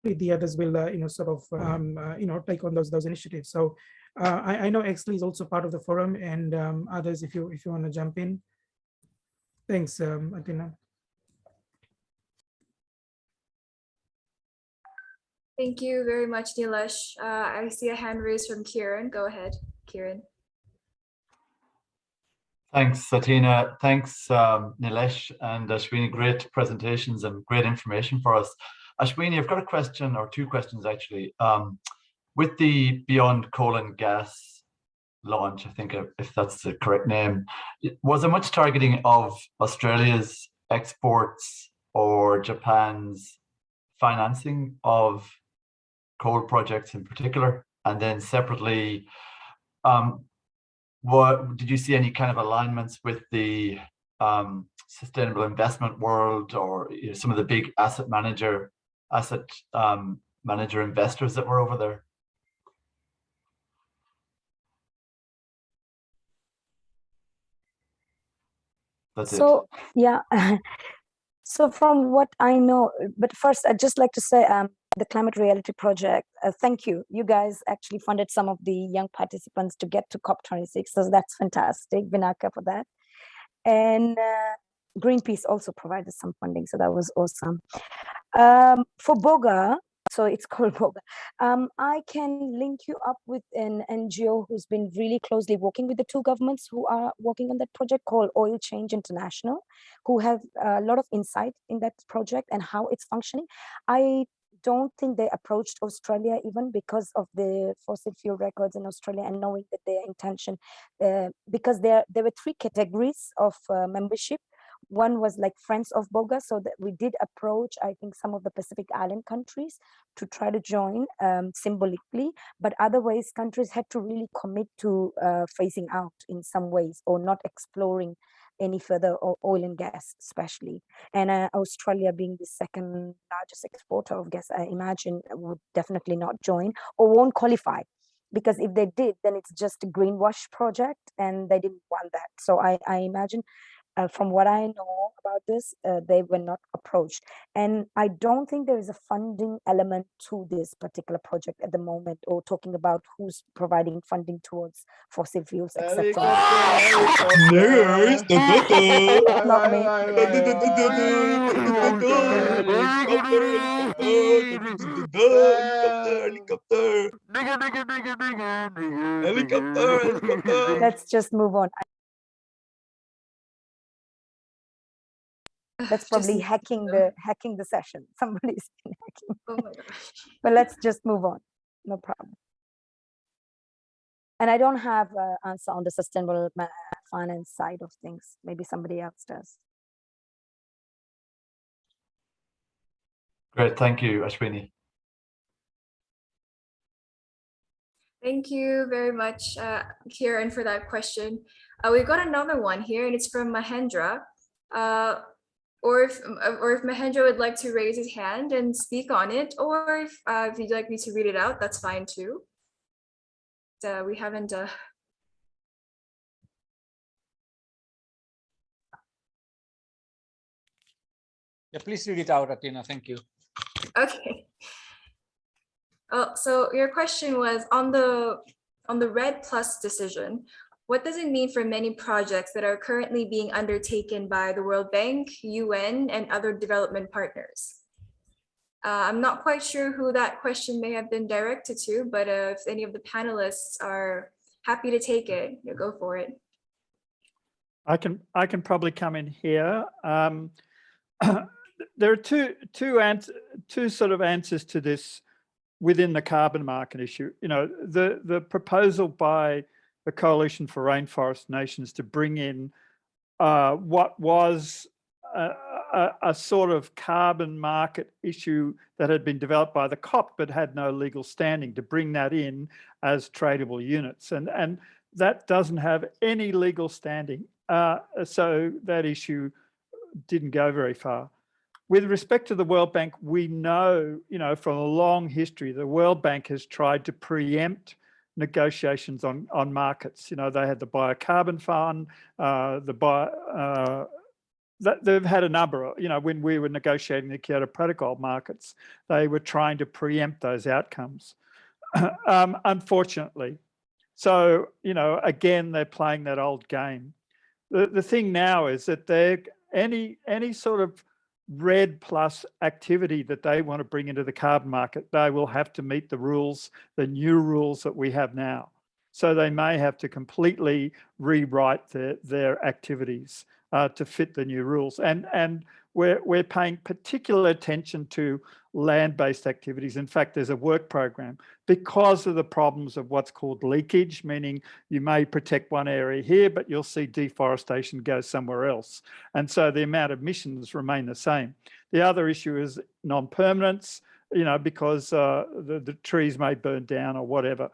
the others will, take on those initiatives. So I know Exley is also part of the forum, and others, if you want to jump in. Thanks, Atina. Thank you very much, Nilesh. I see a hand raised from Kieran. Go ahead, Kieran. Thanks, Atina. Thanks, Nilesh and Ashwini. Great presentations and great information for us. Ashwini, I've got a question, or two questions actually. With the Beyond Coal and Gas launch, I think if that's the correct name, was there much targeting of Australia's exports or Japan's financing of coal projects in particular? And then separately, did you see any kind of alignments with the sustainable investment world, or some of the big asset manager investors that were over there? That's so it. Yeah. So from what I know, but first I'd just like to say, the Climate Reality Project, thank you. You guys actually funded some of the young participants to get to COP26, so that's fantastic. Vinaka for that. And Greenpeace also provided some funding, so that was awesome. For Boga, so it's called Boga, I can link you up with an NGO who's been really closely working with the two governments who are working on that project, called Oil Change International, who have a lot of insight in that project and how it's functioning. I don't think they approached Australia even because of the fossil fuel records in Australia, and knowing that their intention, because there were three categories of membership. One was like Friends of Boga, so that we did approach, I think, some of the Pacific Island countries to try to join symbolically, but otherwise countries had to really commit to phasing out in some ways, or not exploring any further oil and gas, especially. And Australia, being the second largest exporter of gas, I imagine would definitely not join or won't qualify, because if they did, then it's just a greenwash project, and they didn't want that. So I imagine, from what I know about this, they were not approached. And I don't think there is a funding element to this particular project at the moment, or talking about who's providing funding towards fossil fuels, etc. Not me. Let's just move on. That's probably hacking the session. Somebody's been hacking. Oh my gosh. But let's just move on. No problem. And I don't have an answer on the sustainable finance side of things. Maybe somebody else does. Great, thank you, Ashwini. Thank you very much, Kieran, for that question. We've got another one here, and it's from Mahendra. Or if Mahendra would like to raise his hand and speak on it, or if you'd like me to read it out, that's fine too. We haven't. Yeah, please read it out, Atina. Thank you. Okay. So your question was on the REDD+ decision. What does it mean for many projects that are currently being undertaken by the World Bank, UN, and other development partners? I'm not quite sure who that question may have been directed to, but if any of the panelists are happy to take it, go for it. I can probably come in here. There are two sort of answers to this within the carbon market issue. The proposal by the Coalition for Rainforest Nations to bring in what was a sort of carbon market issue that had been developed by the COP but had no legal standing, to bring that in as tradable units. And that doesn't have any legal standing. So that issue didn't go very far. With respect to the World Bank, we know, from a long history, the World Bank has tried to preempt negotiations on markets. They had the biocarbon fund, they've had a number of, when we were negotiating the Kyoto Protocol markets, they were trying to preempt those outcomes, unfortunately. So, again, they're playing that old game. The thing now is that any sort of RED plus activity that they want to bring into the carbon market, they will have to meet the rules, the new rules that we have now. So they may have to completely rewrite their activities to fit the new rules. And we're paying particular attention to land-based activities. In fact, there's a work program because of the problems of what's called leakage, meaning you may protect one area here, but you'll see deforestation go somewhere else. And so the amount of emissions remain the same. The other issue is non-permanence, because the trees may burn down or whatever.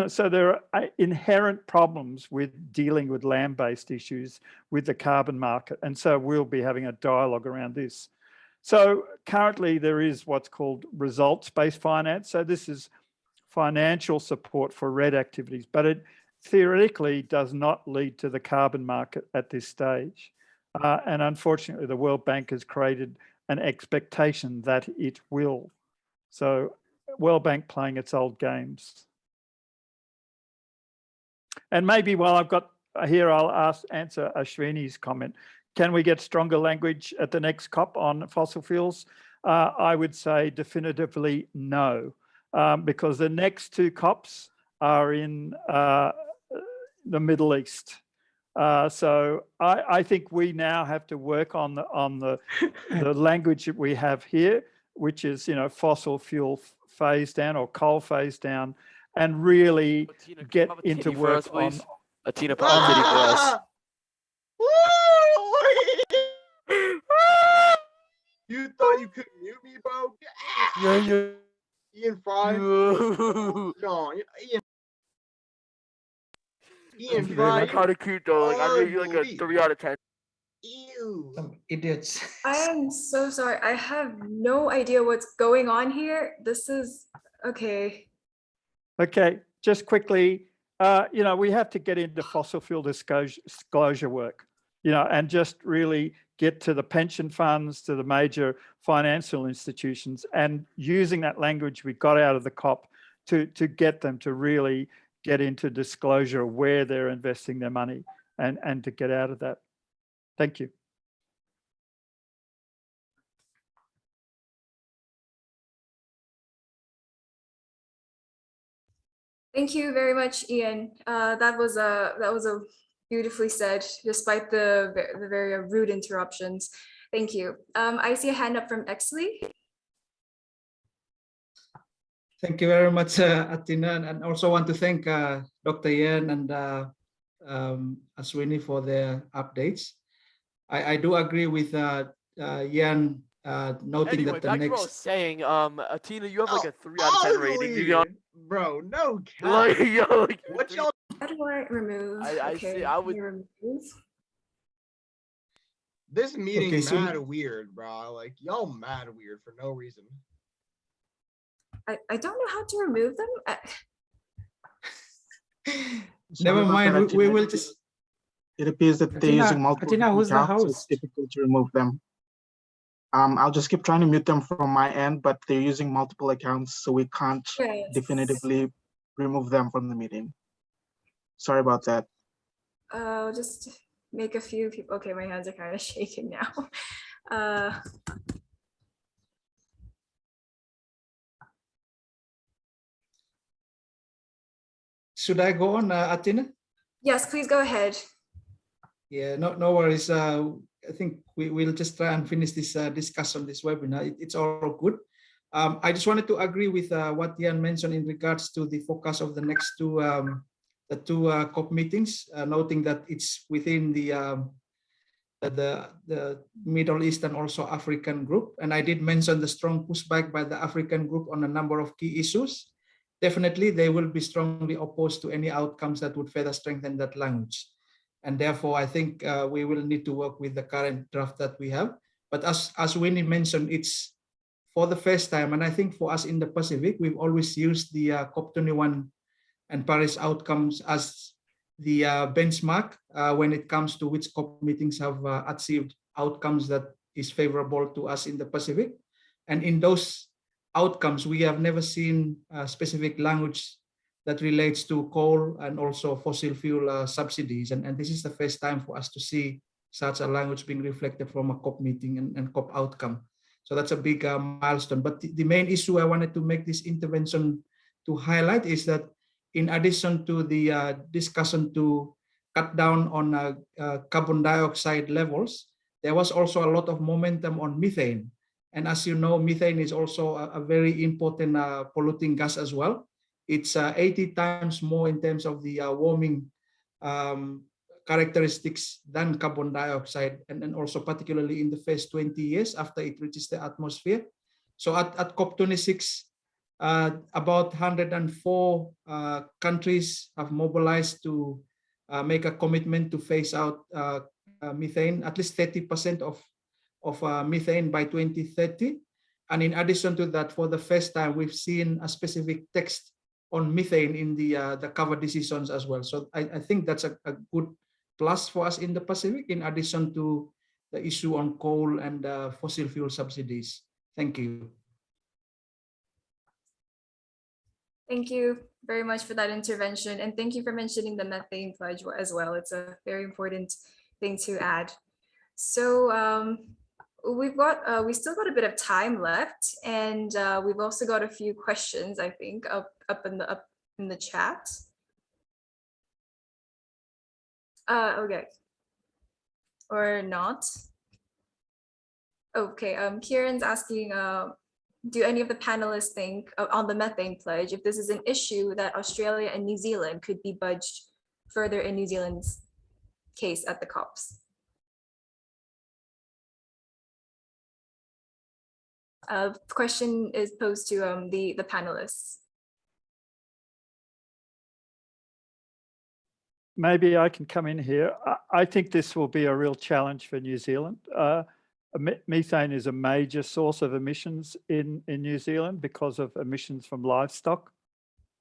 So there are inherent problems with dealing with land-based issues with the carbon market. And so we'll be having a dialogue around this. So currently there is what's called results-based finance. So this is financial support for RED activities, but it theoretically does not lead to the carbon market at this stage. And unfortunately, the World Bank has created an expectation that it will. So World Bank playing its old games. And maybe while I've got here, I'll answer Ashwini's comment. Can we get stronger language at the next COP on fossil fuels? I would say definitively no, because the next two COPs are in the Middle East. So I think we now have to work on the language that we have here, which is fossil fuel phase down or coal phase down, and really get into work on. Atina, pop a titty for us. You thought you could mute me, bro? Yeah. Ian Fry. No, Ian Fry. Kind of cute though. Like I rate you like a 3 out of 10. Ew. Some idiots. I am so sorry. I have no idea what's going on here. This is okay. Okay, just quickly, we have to get into fossil fuel disclosure work, and just really get to the pension funds, to the major financial institutions, and using that language we got out of the COP to get them to really get into disclosure where they're investing their money and to get out of that. Thank you. Thank you very much, Ian. That was a beautifully said, despite the very rude interruptions. Thank you. I see a hand up from Exley. Thank you very much, Atina, and also want to thank Dr. Yen and Ashwini for their updates. I do agree with Yen noting anyway, that the back to what I next. was saying, Atina, you have like a 3 out of 10 rating. Bro, no cap. Like, yo, What y'all? How do I remove? I okay, see. I would. remove. This meeting Okay, so mad weird, bro. Like y'all mad weird for no reason. I don't know how to remove them. Never mind. We will just. It appears that they're using multiple who's the accounts, so it's host? difficult to remove them. I'll just keep trying to mute them from my end, but they're using multiple accounts, so we can't definitively remove them from the meeting. Sorry about that. I'll just make a few people. Okay, my hands are kind of shaking now. Should I go on, Atina? Yes, please go ahead. Yeah, no worries. I think we'll just try and finish this discussion, this webinar. It's all good. I just wanted to agree with what Jan mentioned in regards to the focus of the next two COP meetings, noting that it's within the the Middle East and also African group. And I did mention the strong pushback by the African group on a number of key issues. Definitely, they will be strongly opposed to any outcomes that would further strengthen that language. And therefore, I think we will need to work with the current draft that we have. But as Winnie mentioned, it's for the first time. And I think for us in the Pacific, we've always used the COP21 and Paris outcomes as the benchmark when it comes to which COP meetings have achieved outcomes that is favorable to us in the Pacific. And in those outcomes, we have never seen specific language that relates to coal and also fossil fuel subsidies. And this is the first time for us to see such a language being reflected from a COP meeting and COP outcome. So that's a big milestone. But the main issue I wanted to make this intervention to highlight is that in addition to the discussion to cut down on carbon dioxide levels, there was also a lot of momentum on methane. And as you know, methane is also a very important polluting gas as well. It's 80 times more in terms of the warming characteristics than carbon dioxide, and also particularly in the first 20 years after it reaches the atmosphere. So at COP26, about 104 countries have mobilized to make a commitment to phase out methane, at least 30% of methane by 2030. And in addition to that, for the first time, we've seen a specific text on methane in the cover decisions as well. So I think that's a good plus for us in the Pacific, in addition to the issue on coal and fossil fuel subsidies. Thank you. Thank you very much for that intervention. And thank you for mentioning the methane pledge as well. It's a very important thing to add. So we still got a bit of time left, and we've also got a few questions, I think, up in the chat. Okay, or not. Okay, Kieran's asking, do any of the panelists think on the methane pledge, if this is an issue that Australia and New Zealand could be budged further in New Zealand's case at the COPs? Question is posed to the panelists. Maybe I can come in here. I think this will be a real challenge for New Zealand. Methane is a major source of emissions in New Zealand because of emissions from livestock.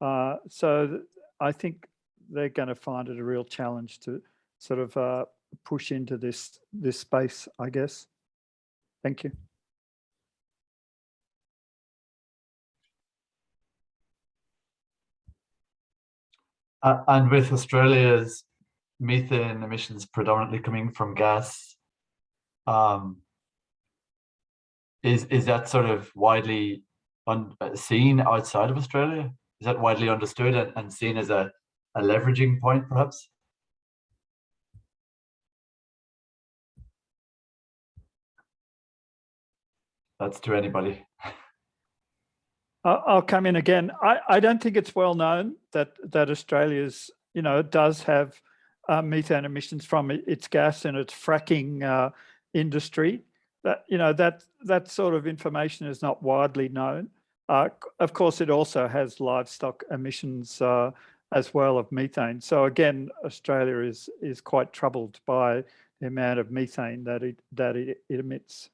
So I think they're going to find it a real challenge to sort of push into this space, I guess. Thank you. And with Australia's methane emissions predominantly coming from gas, is that sort of widely seen outside of Australia? Is that widely understood and seen as a leveraging point, perhaps? That's to anybody. I'll come in again. I don't think it's well known that Australia's, does have methane emissions from its gas and its fracking industry. That sort of information is not widely known. Of course, it also has livestock emissions as well of methane. So again, Australia is quite troubled by the amount of methane that it emits.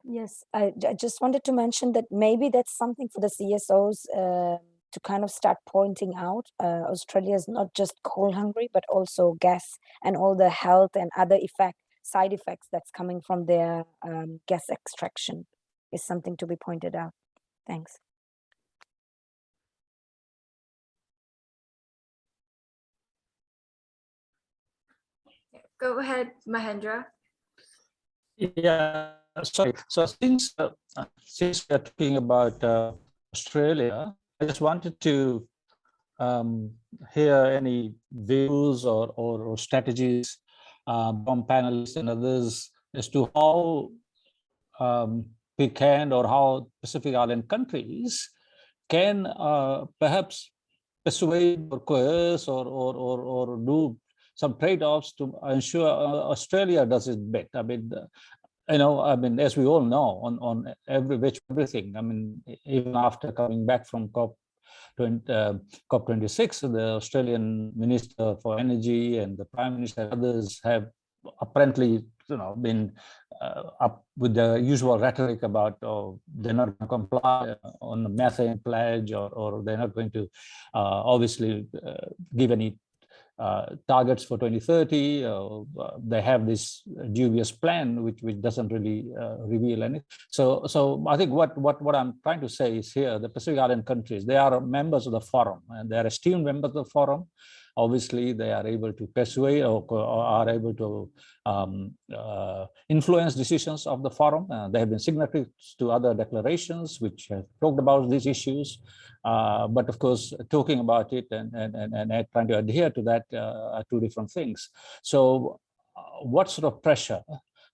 Yes, I just wanted to mention that maybe that's something for the CSOs to kind of start pointing out. Australia is not just coal hungry, but also gas and all the health and other side effects that's coming from their gas extraction is something to be pointed out. Thanks. Go ahead, Mahendra. Yeah, sorry. So since we're talking about Australia, I just wanted to hear any views or strategies from panelists and others as to how we can, or how Pacific Island countries can perhaps persuade or coerce or do some trade-offs to ensure Australia does its bit. I mean, as we all know, on everything. I mean, even after coming back from COP26, the Australian Minister for Energy and the Prime Minister and others have apparently, been up with the usual rhetoric about they're not going to comply on the methane pledge, or they're not going to obviously give any targets for 2030. They have this dubious plan which doesn't really reveal anything. So I think what I'm trying to say is here, the Pacific Island countries, they are members of the forum, and they are esteemed members of the forum. Obviously, they are able to persuade or are able to influence decisions of the forum. They have been signatories to other declarations which have talked about these issues. But of course, talking about it and trying to adhere to that are two different things. So what sort of pressure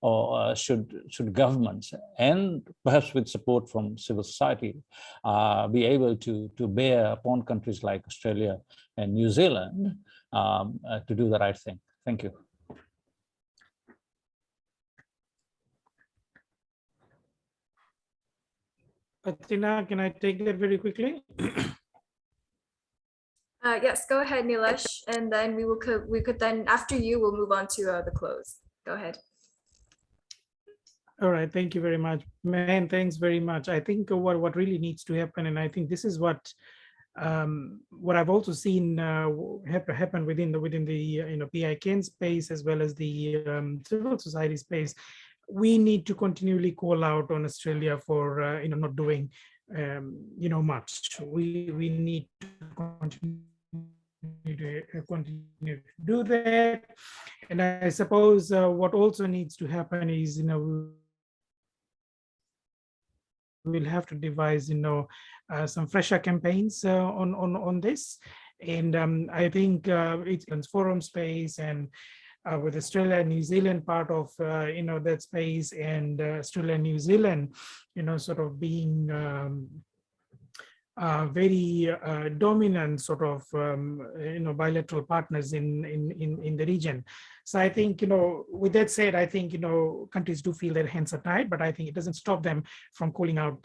or should governments, and perhaps with support from civil society, be able to bear upon countries like Australia and New Zealand to do the right thing? Thank you. Athena, can I take that very quickly? Yes, go ahead, Nilesh, and then we could then, after you, we'll move on to the close. Go ahead. All right, thank you very much, man. Thanks very much. I think what really needs to happen, and I think this is what I've also seen happen within the PIKN space as well as the civil society space. We need to continually call out on Australia for not doing much. We need to continue to do that, and I suppose what also needs to happen is we'll have to devise some fresher campaigns on this, and I think it's in forum space, and with Australia and New Zealand part of that space, and Australia and New Zealand sort of being very dominant sort of bilateral partners in the region. So I think with that said, I think countries do feel their hands are tied, but I think it doesn't stop them from calling out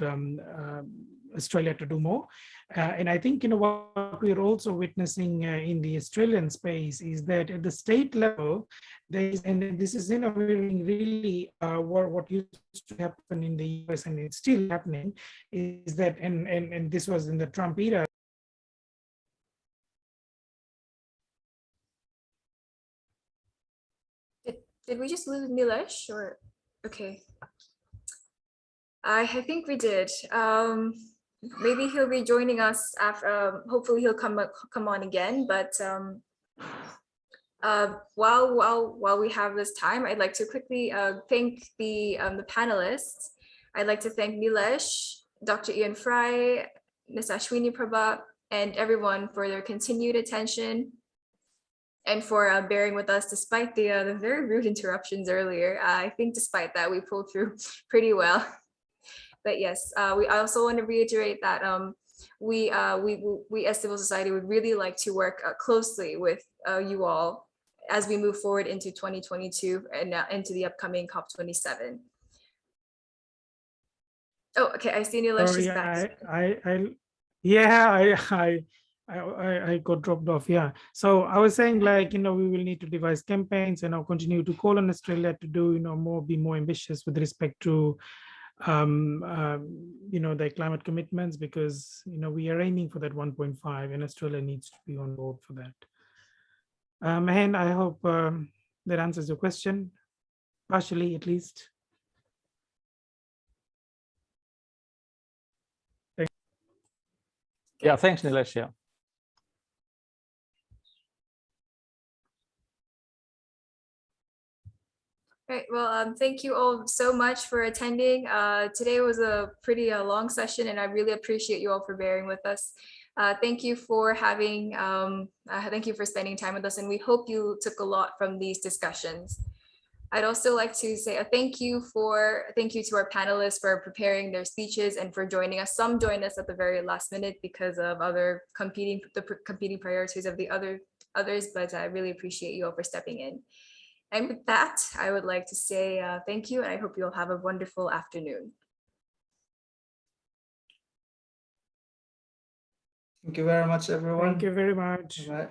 Australia to do more. And I think what we're also witnessing in the Australian space is that at the state level, there is, and this is really what used to happen in the US, and it's still happening, is that and this was in the Trump era. Did we just lose Nilesh, or okay? I think we did. Maybe he'll be joining us after. Hopefully, he'll come on again. But while we have this time, I'd like to quickly thank the panelists. I'd like to thank Nilesh, Dr. Ian Fry, Ms. Ashwini Prabha, and everyone for their continued attention and for bearing with us despite the very rude interruptions earlier. I think despite that, we pulled through pretty well. But yes, we also want to reiterate that we as civil society would really like to work closely with you all as we move forward into 2022 and into the upcoming COP27. Oh, okay, I see Nilesh is back. I got dropped off. Yeah. So I was saying, like, we will need to devise campaigns and continue to call on Australia to do, be more ambitious with respect to, their climate commitments, because, we are aiming for that 1.5 and Australia needs to be on board for that. Mahen, I hope that answers your question, partially at least. Yeah, thanks, Nilesh. Yeah. Right. Well, thank you all so much for attending. Today was a pretty long session, and I really appreciate you all for bearing with us. Thank you for thank you for spending time with us, and we hope you took a lot from these discussions. I'd also like to say a thank you to our panelists for preparing their speeches and for joining us. Some joined us at the very last minute because of other competing priorities of the others, but I really appreciate you all for stepping in. And with that, I would like to say thank you, and I hope you'll have a wonderful afternoon. Thank you very much, everyone. Thank you very much. Bye.